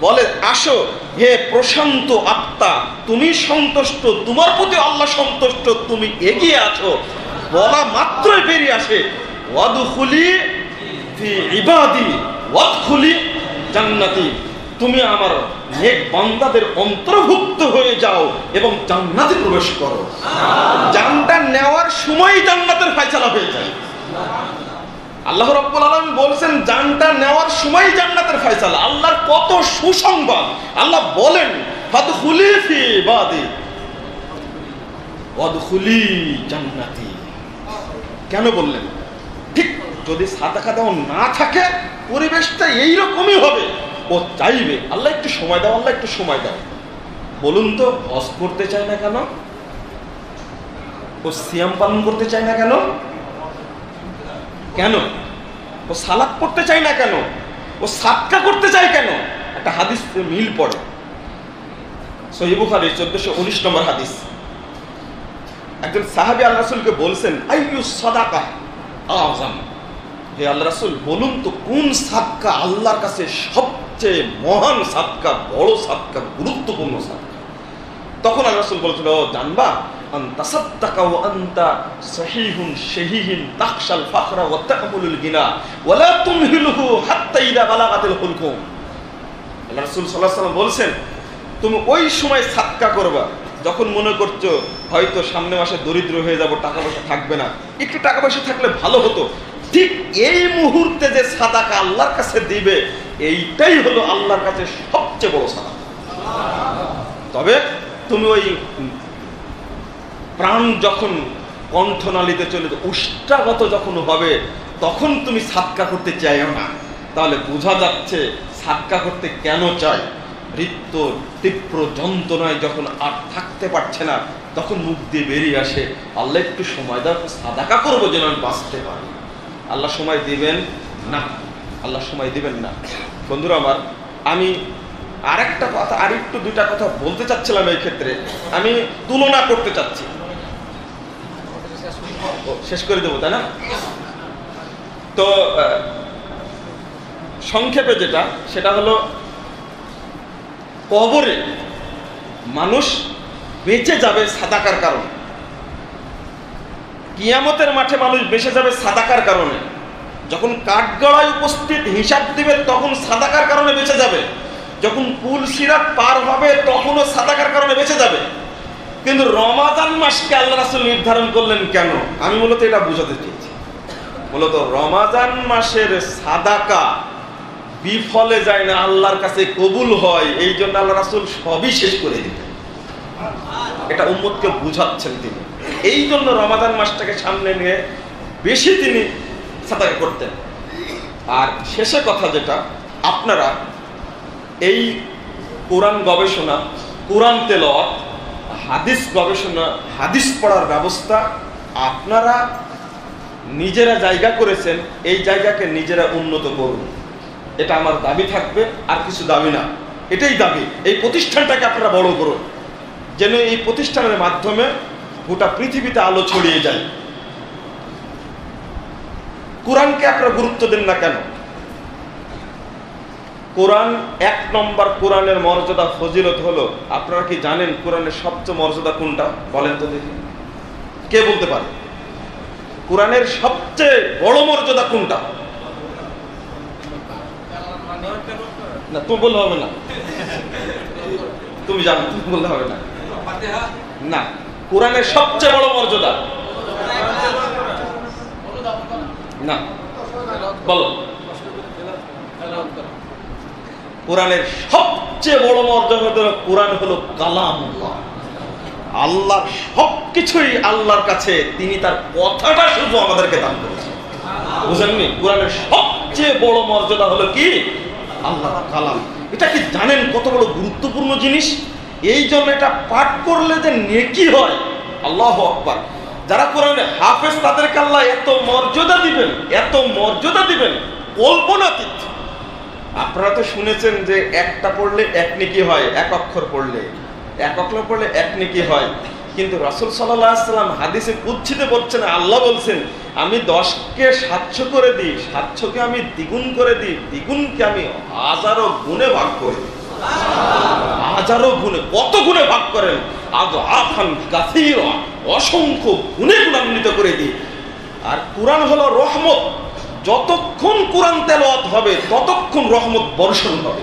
বলে আসো হে প্রশান্ত আত্মা, তুমি সন্তুষ্ট, তোমার প্রতি আল্লাহ সন্তুষ্ট, তুমি এগিয়ে আছো, বলা মাত্রই বেরিয়ে আসে ওয়াদখুলি ফি ইবাদি ওয়াদখুলি জান্নাতি, তুমি আমার নেক বান্দাদের অন্তর্ভুক্ত হয়ে যাও এবং জান্নাতে প্রবেশ করো। জানটা নেওয়ার সময় জান্নাতের ফয়সালা হয়ে যায়। আল্লাহ রাব্বুল আলামিন বলছেন জানটা নেওয়ার সময় জান্নাতের ফয়সালা। আল্লাহর কত সুসংবাদ! আল্লাহ বলেন ফাদখুলি ফি ইবাদি ওয়াদখুলি জান্নাতি। কেন বললেন? ঠিক যদি সাদাকা দাও না থাকে, পরিবেশটা এইরকমই হবে। ও চাইবে আল্লাহ একটু সময় দাও, আল্লাহ একটু সময় দাও। বলুন তো, হজ করতে চায় না কেন? ও সিয়াম পালন করতে চায় না কেন? কেন? ও সালাত পড়তে চায় না কেন? ও সাদকা করতে চায় কেন? একটা হাদিস মিল পড়ে, সহিহ বুখারী 1419 নম্বর হাদিস। একজন সাহাবী আল্লাহ রাসূলকে বলছেন, আইয়ু সাদাকা আযম, হে আল্লাহ রাসূল বলুন তো কোন সাদকা আল্লাহর কাছে সবচেয়ে মহান সাদকা, বড় সাদকা, গুরুত্বপূর্ণ সাদকা? তখন আল্লাহ রাসূল বলছিল, জানবা আনতা সাদকা ওয়া আনতা সহিহুন শাহীহিন তাখশাল ফাখরা ওয়া তা'মুলুল গিনা ওয়া লা তুমহিলহু হাত্তা ইযা বালাগাতিল হুলকুম। আল্লাহ রাসূল সাল্লাল্লাহু আলাইহি ওয়াসাল্লাম বলছেন, তুমি ওই সময় সাদকা করবা যখন মনে করছো হয়তো সামনে মাসে দরিদ্র হয়ে যাব, টাকা পয়সা থাকবে না, একটু টাকা পয়সা থাকলে ভালো হতো। ঠিক এই মুহূর্তে যে সাদাকা আল্লাহর কাছে দিবে, এইটাই হলো আল্লাহর কাছে সবচেয়ে বড় সাদাকা। তবে তুমি ওই প্রাণ যখন কণ্ঠনালীতে চলে উষ্টাগত যখন হবে, তখন তুমি সাদকা করতে চাইও না। তাহলে বোঝা যাচ্ছে সাদকা করতে কেন চাই। ঋত্য তীব্র যন্ত্রণায় যখন আর থাকতে পারছে না, তখন মুখ দিয়ে বেরিয়ে আসে, আল্লাহ একটু সময় দাও, সাদাকা করবো যেন আমি বাঁচতে পারি। আল্লাহ সময় দিবেন না, আল্লাহ সময় দিবেন না। বন্ধুরা আমার, আমি আরেকটা কথা, আর একটু দুইটা কথা বলতে চাচ্ছিলাম। এই ক্ষেত্রে আমি তুলনা করতে চাচ্ছি, শেষ করে দেবো তাই না? তো সংক্ষেপে যেটা, সেটা হলো কবরে মানুষ বেঁচে যাবে সাদাকার কারণে, কিয়ামতের মাঠে মানুষ বেঁচে যাবে সাদাকার কারণে। যখন কাঠগড়ায় উপস্থিত হিসাব দিবে তখন সাদাকার কারণে বেঁচে যাবে, যখন পুল সিরাত পার হবে তখনও সাদাকার কারণে বেঁচে যাবে। কিন্তু রমাদান মাসকে আল্লাহ রাসূল নির্ধারণ করলেন কেন? আমি মূলত এটা বুঝাতে চেয়েছি। মূলত রমাদান মাসের সাদাকা বিফলে যায় না, আল্লাহর কাছে কবুল হয়। এই জন্য আল্লাহ রাসূল সবই শেষ করে দিতেন, এটা উম্মতকে বুঝাচ্ছেন তিনি। এই জন্য রমাদান মাসটাকে সামনে নিয়ে বেশি তিনি সাদাকা করতেন। আর শেষে কথা যেটা, আপনারা এই কোরআন গবেষণা, কোরআন তেলাওয়াত, হাদিস গবেষণা, হাদিস পড়ার ব্যবস্থা আপনারা নিজেরা জায়গা করেছেন, এই জায়গাকে নিজেরা উন্নত করুন। এটা আমার দাবি থাকবে, আর কিছু দাবি না, এটাই দাবি। এই প্রতিষ্ঠানটাকে আপনারা বড় করুন, যেন এই প্রতিষ্ঠানের মাধ্যমে গোটা পৃথিবীতে আলো ছড়িয়ে যায়। কোরআনকে আপনারা গুরুত্ব দেন না কেন? কোরআন 1 নম্বর, কোরআনের মর্যাদা ফজিলত হলো, আপনারা কি জানেন কোরআনের সবচেয়ে মর্যাদা কোনটা? বলেন তো দেখি, কে বলতে পারে? কোরআনের সবচেয়ে বড় মর্যাদা কোনটা? না, তুমি বললে হবে না, তুমি জানো, তুমি বললে হবে না। না, কোরআনের সবচেয়ে বড় মর্যাদা না, বলো। কোরআনের সবচেয়ে বড় মর্যাদা হলো কোরআন হলো কালামুল্লাহ। আল্লাহ সবকিছুই আল্লাহর কাছে, তিনি তার কথাটা শুধু আমাদেরকে দান করেছেন। বুঝেননি? কোরআনের সবচেয়ে বড় মর্যাদা হলো কি? আল্লাহর কালাম। এটা কি জানেন কত বড় গুরুত্বপূর্ণ জিনিস? এই জন্য এটা পাঠ করলে যে নেকি হয়। আল্লাহু আকবার। যারা কোরআনের হাফেজ তাদেরকে আল্লাহ এত মর্যাদা দিবেন, এত মর্যাদা দিবেন কল্পনাতীত। আপনারা তো শুনেছেন যে একটা পড়লে এক নেকি হয়, এক অক্ষর পড়লে, এক অক্ষর পড়লে এক নেকি হয়। কিন্তু রাসূল সাল্লাল্লাহু আলাইহি ওয়াসাল্লাম হাদিসে কুদসিতে বলছেন, আল্লাহ বলছেন আমি 10কে 700 করে দিই, 700কে আমি দ্বিগুণ করে দিই, দ্বিগুণকে আমি হাজারো গুণে ভাগ করি। হাজারো গুণে, কত গুণে ভাগ করেন? আযআফান কাসীরা, অসংখ্য গুণে গুণান্বিত করে দিই। আর কোরআন হলো রহমত। যতক্ষণ কোরআন তেলাওয়াত হবে ততক্ষণ রহমত বর্ষণ হবে।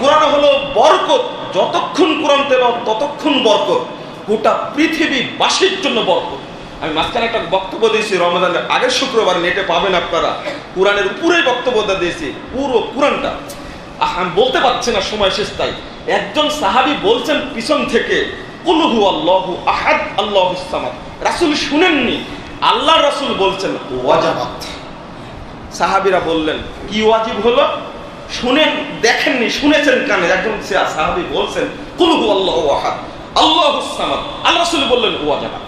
কোরআন হলো বরকত। যতক্ষণ কোরআন তেলাওয়াত ততক্ষণ বরকত। গোটা পৃথিবীবাসীর জন্য বরকত। আমি মাঝখানে একটা বক্তব্য দিয়েছি রমজানের আগের শুক্রবার, নেটে পাবেন আপনারা। কোরআনের উপরেই বক্তব্যটা দিয়েছি, পুরো কোরআনটা। আমি বলতে পারছি না, সময় শেষ। তাই একজন সাহাবী বলছেন পিছন থেকে, কুল হুয়াল্লাহু আহাদ আল্লাহুস সামাদ। রাসূল শুনেননি, আল্লাহ রাসূল বলছেন ওয়াজিবাত। সাহাবীরা বললেন কি ওয়াজিব হলো? শুনেন, দেখেননি, শুনেছেন কানে। একজন সাহাবী বলছেন কুল হুয়াল্লাহু আহাদ আল্লাহুস সামাদ। আল্লাহ রাসূল বললেন ওয়াজিবাত।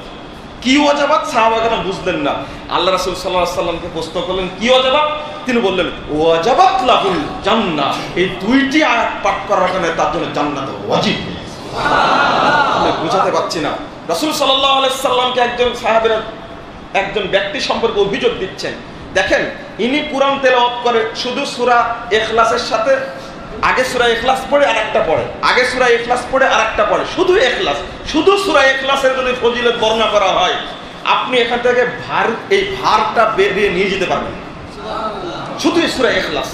কি ওয়াজিবাত? সাহাবাগণ বুঝলেন না। আল্লাহ রাসূল সাল্লাল্লাহু আলাইহি ওয়াসাল্লামকে প্রশ্ন করলেন কি ওয়াজিবাত? তিনি বললেন ওয়াজিবাত লাহুল জান্নাহ। এই দুইটি আয়াত পাঠ করার কারণে তার জন্য জান্নাত ওয়াজিব। আমি বুঝাতে পারছি না। রাসূল সাল্লাল্লাহু আলাইহি ওয়াসাল্লামকে একজন সাহাবীরা একজন ব্যক্তি সম্পর্কে অভিযোগ দিচ্ছেন। দেখেন, ইনি কোরআন তেলাওয়াত করে শুধু সূরা ইখলাসের সাথে। আগে সূরা ইখলাস পড়ে আরেকটা পড়ে, আগে সূরা ইখলাস পড়ে আরেকটা পড়ে, শুধু ইখলাস। শুধু সূরা ইখলাসের যদি ফজিলত বর্ণনা করা হয়, আপনি এখান থেকে এই ভারটা বেরিয়ে নিয়ে যেতে পারবেন। শুধু সূরা ইখলাস।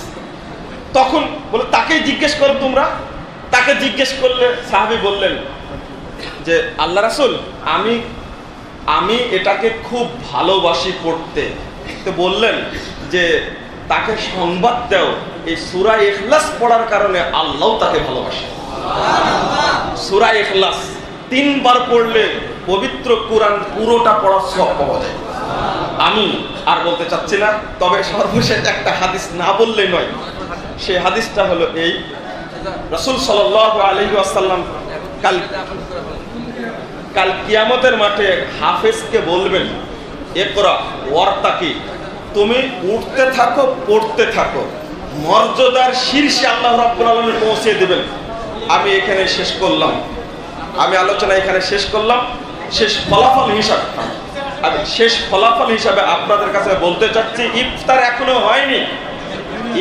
তখন বলে তাকে জিজ্ঞেস করো তোমরা। তাকে জিজ্ঞেস করলে সাহাবী বললেন যে আল্লাহ রাসূল, আমি এটাকে খুব ভালোবাসি পড়তে। তো বললেন যে তাকে সংবাদ দাও, এই সূরা ইখলাস পড়ার কারণে আল্লাহ তাকে ভালোবাসে। সূরা ইখলাস 3 বার পড়লে পবিত্র কোরআন পুরোটা পড়ার সওয়াব পাওয়া যায়। আমি আর বলতে চাচ্ছি না, তবে সর্বশেষ একটা হাদিস না বললেই নয়। সেই হাদিসটা হলো এই, রাসূল সাল্লাল্লাহু আলাইহি ওয়াসাল্লাম কাল কিয়ামতের মাঠে হাফেজকে বলবেন, ইকরা ওয়ারতাকি, তুমি উঠতে থাকো, পড়তে থাকো, মর্যাদার শীর্ষে আল্লাহ রাব্বুল আলামিন পৌঁছে দেবেন। আমি এখানে শেষ করলাম, আমি আলোচনা এখানে শেষ করলাম। শেষ ফলাফল হিসাবে আপনাদের কাছে বলতে চাচ্ছি, ইফতার এখনো হয়নি,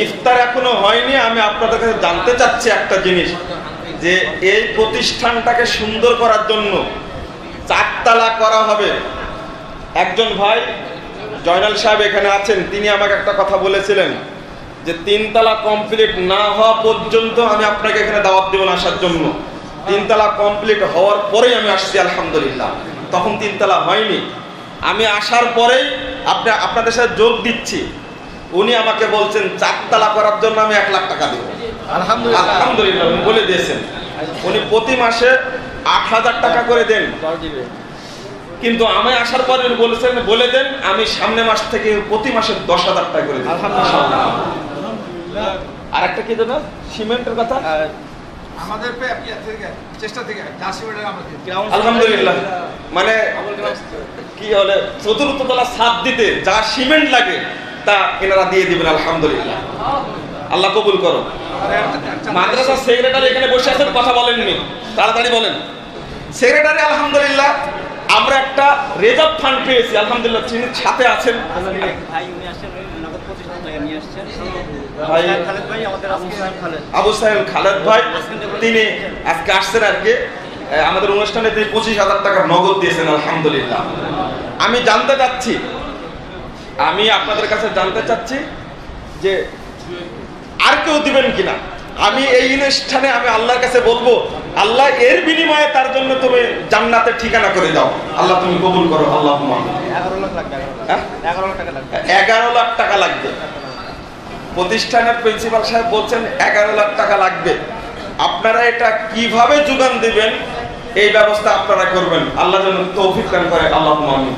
ইফতার এখনো হয়নি। আমি আপনাদের কাছে জানতে চাচ্ছি একটা জিনিস, যে এই প্রতিষ্ঠানটাকে সুন্দর করার জন্য 4 তালা করা হবে। একজন ভাই জয়নাল সাহেব এখানে আছেন, তিনি আমাকে একটা কথা বলেছিলেন যে 3 তালা কমপ্লিট না হওয়া পর্যন্ত আমি আপনাকে এখানে দাওয়াত দেব না আসার জন্য। 3 তালা কমপ্লিট হওয়ার পরেই আমি আসছি আলহামদুলিল্লাহ। তখন 3 তালা হয়নি। আমি আসার পরেই আপনাদের সাথে যোগ দিচ্ছি। উনি আমাকে বলছেন 4 তালা করার জন্য আমি 1 লাখ টাকা দেব। আলহামদুলিল্লাহ উনি বলে দিয়েছেন। উনি প্রতি মাসে 8,000 টাকা করে দেন। কিন্তু আমি আসার পরে বলেছেন বলে দেন আমি সামনে মাস থেকে প্রতি মাসে 10,000 টাকা করে দেব। আলহামদুলিল্লাহ। আর একটা কি দেবেন? সিমেন্টের কথা আমাদের চেষ্টা থেকে আলহামদুলিল্লাহ। মানে কি হলে 4র্থ তলা ছাদ দিতে যা সিমেন্ট লাগে তা এনারা দিয়ে দিবেন। আলহামদুলিল্লাহ, আল্লাহ কবুল করো। মাদ্রাসার সেক্রেটারি এখানে বসে আছেন, কথা বলেননি, তাড়াতাড়ি বলেন। সেক্রেটারি আলহামদুলিল্লাহ আমরা একটা রিজার্ভ ফান্ড পেয়েছি আলহামদুলিল্লাহ। তিনি সাথে আছেন আবু সাহেব খালেদ ভাই, তিনি আজকে আসছেন আর কি আমাদের অনুষ্ঠানে। তিনি 25,000 টাকা নগদ দিয়েছেন আলহামদুলিল্লাহ। আমি জানতে চাচ্ছি, আমি আপনাদের কাছে জানতে চাচ্ছি যে আর কেউ দিবেন কিনা। আমি এই অনুষ্ঠানে আমি আল্লাহর কাছে বলবো, আল্লাহ এর বিনিময়ে তার জন্য তুমি জান্নাতের ঠিকানা করে দাও। আল্লাহ তুমি কবুল করো। আল্লাহুম্মা 11 লাখ টাকা লাগবে। প্রতিষ্ঠানের প্রিন্সিপাল সাহেব বলছেন 11 লাখ টাকা লাগবে, আপনারা এটা কিভাবে যোগান দিবেন এই ব্যবস্থা আপনারা করবেন, আল্লাহ যেন তৌফিক দান করে, আল্লাহুম্মা আমিন।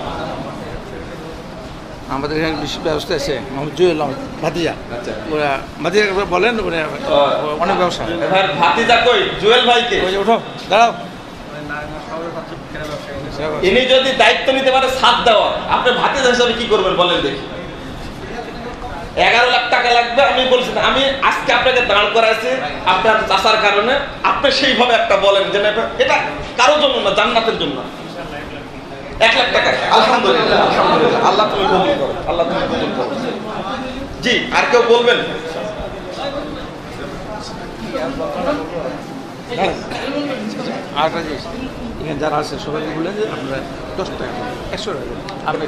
আমাদের এখানে বিশেষ ব্যবস্থা আছে, মোহাম্মদ জুয়েল ভাতিজা। আচ্ছা, ওরা ভাতিজা বলেন, ওরা অনেক ব্যবসা। এবার ভাতিজা কই? জুয়েল ভাইকে ওই যে ওঠো, দাঁড়াও। ইনি যদি দায়িত্ব নিতে পারে সাথ দেওয়া, আপনি ভাতিজা হিসাবে কি করবেন বলেন দেখি? 11 লাখ টাকা লাগবে, আমি বলছি না, আমি আজকে আপনাকে দাঁড় করাইছি আপনার চাষার কারণে, আপনি সেইভাবে একটা বলেন যে এটা কারোর জন্য না, জান্নাতের জন্য। 1 লাখ টাকা, আলহামদুলিল্লাহ, আলহামদুলিল্লাহ, আল্লাহ তুমি কবুল করো, আল্লাহ তুমি কবুল করো। জি, আর কেউ বলবেন? আরেকটা জিনিস, এখানে যারা আছে সবাইকে বললেন যে আপনারা 10 টাকা 100 টাকা আপনি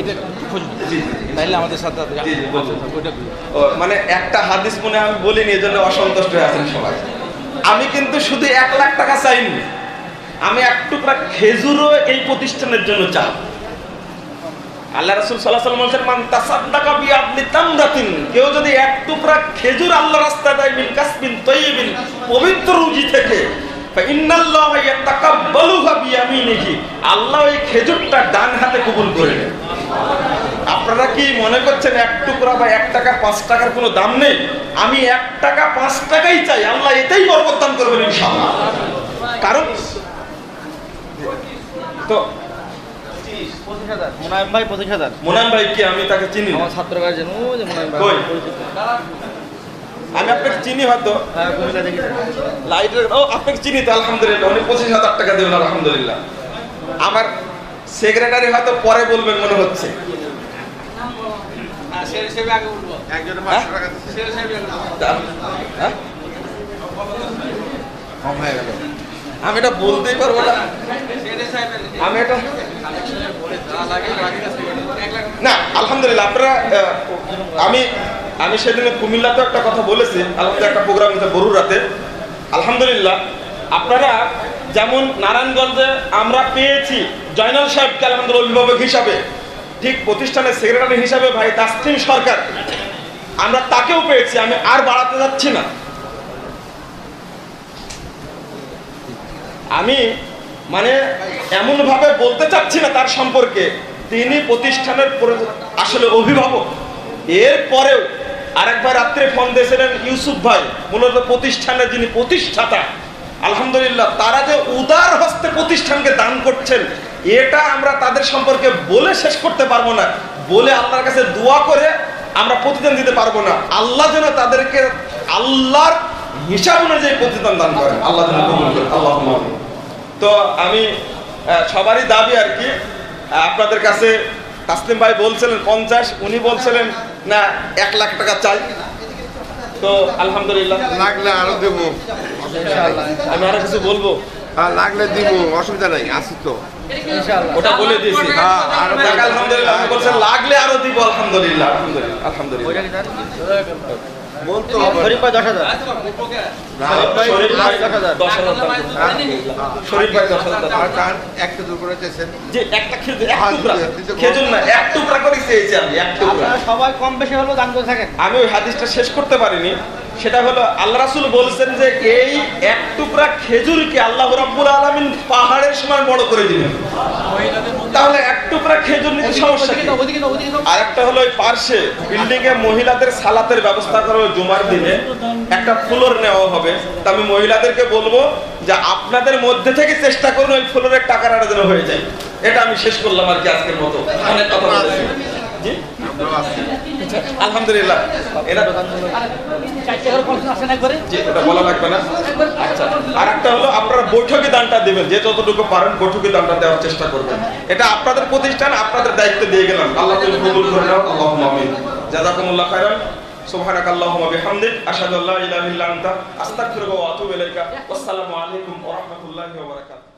এটা তাইলে আমাদের সাথে মানে একটা হাদিস মনে আমি বলিনি, এই জন্য অসন্তুষ্ট হয়ে আছেন সবাই। আমি কিন্তু শুধু 1 লাখ টাকা চাইনি, আমি এক টুকরা খেজুরও এই প্রতিষ্ঠানের জন্য চাই। আল্লাহ রাসূল সাল্লাল্লাহু আলাইহি ওয়াসাল্লাম বলেন, মান তাসাদ্দাকা বিআদলি তামরাতিন, কেউ যদি এক টুকরা খেজুর আল্লাহর রাস্তায় দেয়, মিন কাসবিন তাইয়িবিন, পবিত্র রুজি থেকে, ফা ইন্নাল্লাহা ইয়াতাকাব্বালুহা বিয়ামিনিহি, আল্লাহ এই খেজুরটা ডান হাতে কবুল করে নেন। আপনারা কি মনে করছেন 1 টুকরা বা 1 টাকা 5 টাকার কোনো দাম নেই? আমি 1 টাকা 5 টাকাই চাই, আল্লাহ এটাই বরকত দান করবেন ইনশাআল্লাহ। কারণ তো 25,000 মুনায়েম ভাই, 25,000 মুনায়েম ভাই কি আমি তাকে চিনি না? আমার ছাত্র গার্জেন জানো যে মুনায়েম ভাই কই? আমি আপনাকে চিনি হয়তো, হ্যাঁ কুমিল্লা থেকে লাইটের, ও আপনাকে চিনি তো, আলহামদুলিল্লাহ, উনি 25,000 টাকা দেবেন, আলহামদুলিল্লাহ। আমার সেক্রেটারি হয়তো পরে বলবেন মনে হচ্ছে। একজন 500 টাকা হ্যাঁ? আমি এটা বলতেই পারবো না, আমি এটা না, আলহামদুলিল্লাহ। আপনারা আমি সেদিনে কুমিল্লাতে একটা কথা বলেছি, আলহামদুলিল্লাহ, একটা প্রোগ্রাম হচ্ছে বরুরাতে। আলহামদুলিল্লাহ, আপনারা যেমন নারায়ণগঞ্জে আমরা পেয়েছি জয়নাল সাহেবকে আলহামদুলিল্লাহ অভিভাবক হিসাবে, ঠিক প্রতিষ্ঠানের সেক্রেটারি হিসাবে ভাই তাসলিম সরকার, আমরা তাকেও পেয়েছি। আমি আর বাড়াতে যাচ্ছি না, আমি মানে এমনভাবে বলতে চাচ্ছি না তার সম্পর্কে, তিনি প্রতিষ্ঠানের আসলে অভিভাবক। এরপরেও আরেকবার রাত্রে ফোন দিয়েছিলেন ইউসুফ ভাই, মূলত প্রতিষ্ঠানের যিনি প্রতিষ্ঠাতা, আলহামদুলিল্লাহ, তারা যে উদার হস্তে প্রতিষ্ঠানকে দান করছেন, এটা আমরা তাদের সম্পর্কে বলে শেষ করতে পারবো না। বলে আল্লাহর কাছে দোয়া করে আমরা প্রতিদান দিতে পারবো না। আল্লাহ যেন তাদেরকে আল্লাহর হিসাব অনুযায়ী প্রতিদান দান করেন, আল্লাহ যেন কবুল করেন, আল্লাহুম্মা আমিন। তো আমি সবারই দাবি আর কি, আপনাদের কাছে তাসলিম ভাই বলছিলেন 50, উনি বলছিলেন না 1 লাখ টাকা চাই। তো আলহামদুলিল্লাহ, লাগলে আরো দেবো, আমি আরো কিছু বলবো, লাগলে দিব, অসুবিধা নাই, আসি তো ইনশাআল্লাহ। ওটা বলে দিয়েছি। হ্যাঁ, আরো আলহামদুলিল্লাহ, আমি বলছেন লাগলে আরো দিব, আলহামদুলিল্লাহ, আলহামদুলিল্লাহ, আলহামদুলিল্লাহ। বলতো হবে শরীফ ভাই 10,000, শরীফ ভাই 10,000 শরীফ ভাই 10,000 টাকা একটা দূর করে চেয়েছেন যে একটা খেজুর, এক টুকরা খেজুর না, 1 টুকরা করে চেয়েছি আমি, 1 টুকরা। আপনারা সবাই কম বেশি হলেও দান করে থাকেন। আমি ওই হাদিসটা শেষ করতে পারিনি, সেটা হলো আল্লাহ রাসূল বলেছেন যে এই 1 টুকরা খেজুরকে আল্লাহ রাব্বুল আলামিন পাহাড়ের সমান বড় করে দিবেন। তাহলে 1 টুকরা খেজুর নিতে সমস্যা কি? আর একটা হলো ওই পার্শ্বে বিল্ডিং এ মহিলাদের সালাতের ব্যবস্থা করা হবে, জুমার দিনে একটা ফ্লোর নেওয়া হবে। তা আমি মহিলাদেরকে বলবো যে আপনাদের মধ্যে থেকে চেষ্টা করুন ওই ফ্লোরের টাকাটা যেন হয়ে যায়। এটা আমি শেষ করলাম আর কি আজকের মতো, অনেক কথা বলেছি। জি আলহামদুলিল্লাহ, এটা জি এটা বলা লাগবে না। আচ্ছা, আর একটা হলো আপনারা বৈঠকি দানটা দেবেন, যে যতটুকু পারেন বৈঠকি দানটা দেওয়ার চেষ্টা করবেন। এটা আপনাদের প্রতিষ্ঠান, আপনাদের দায়িত্ব দিয়ে গেলাম, আল্লাহ তুমি কবুল করে নাও, আল্লাহুম্মা আমিন। জাযাকুমুল্লাহ খাইরান, সুবহানাকাল্লাহুম্মা বিহামদিক, আশহাদু আল্লা ইলাহা ইল্লা আনতা, আস্তাগফিরুকা ওয়া আতুবু ইলাইকা। আসসালামু আলাইকুম ওয়া রাহমাতুল্লাহি ওয়া বারাকাতুহু।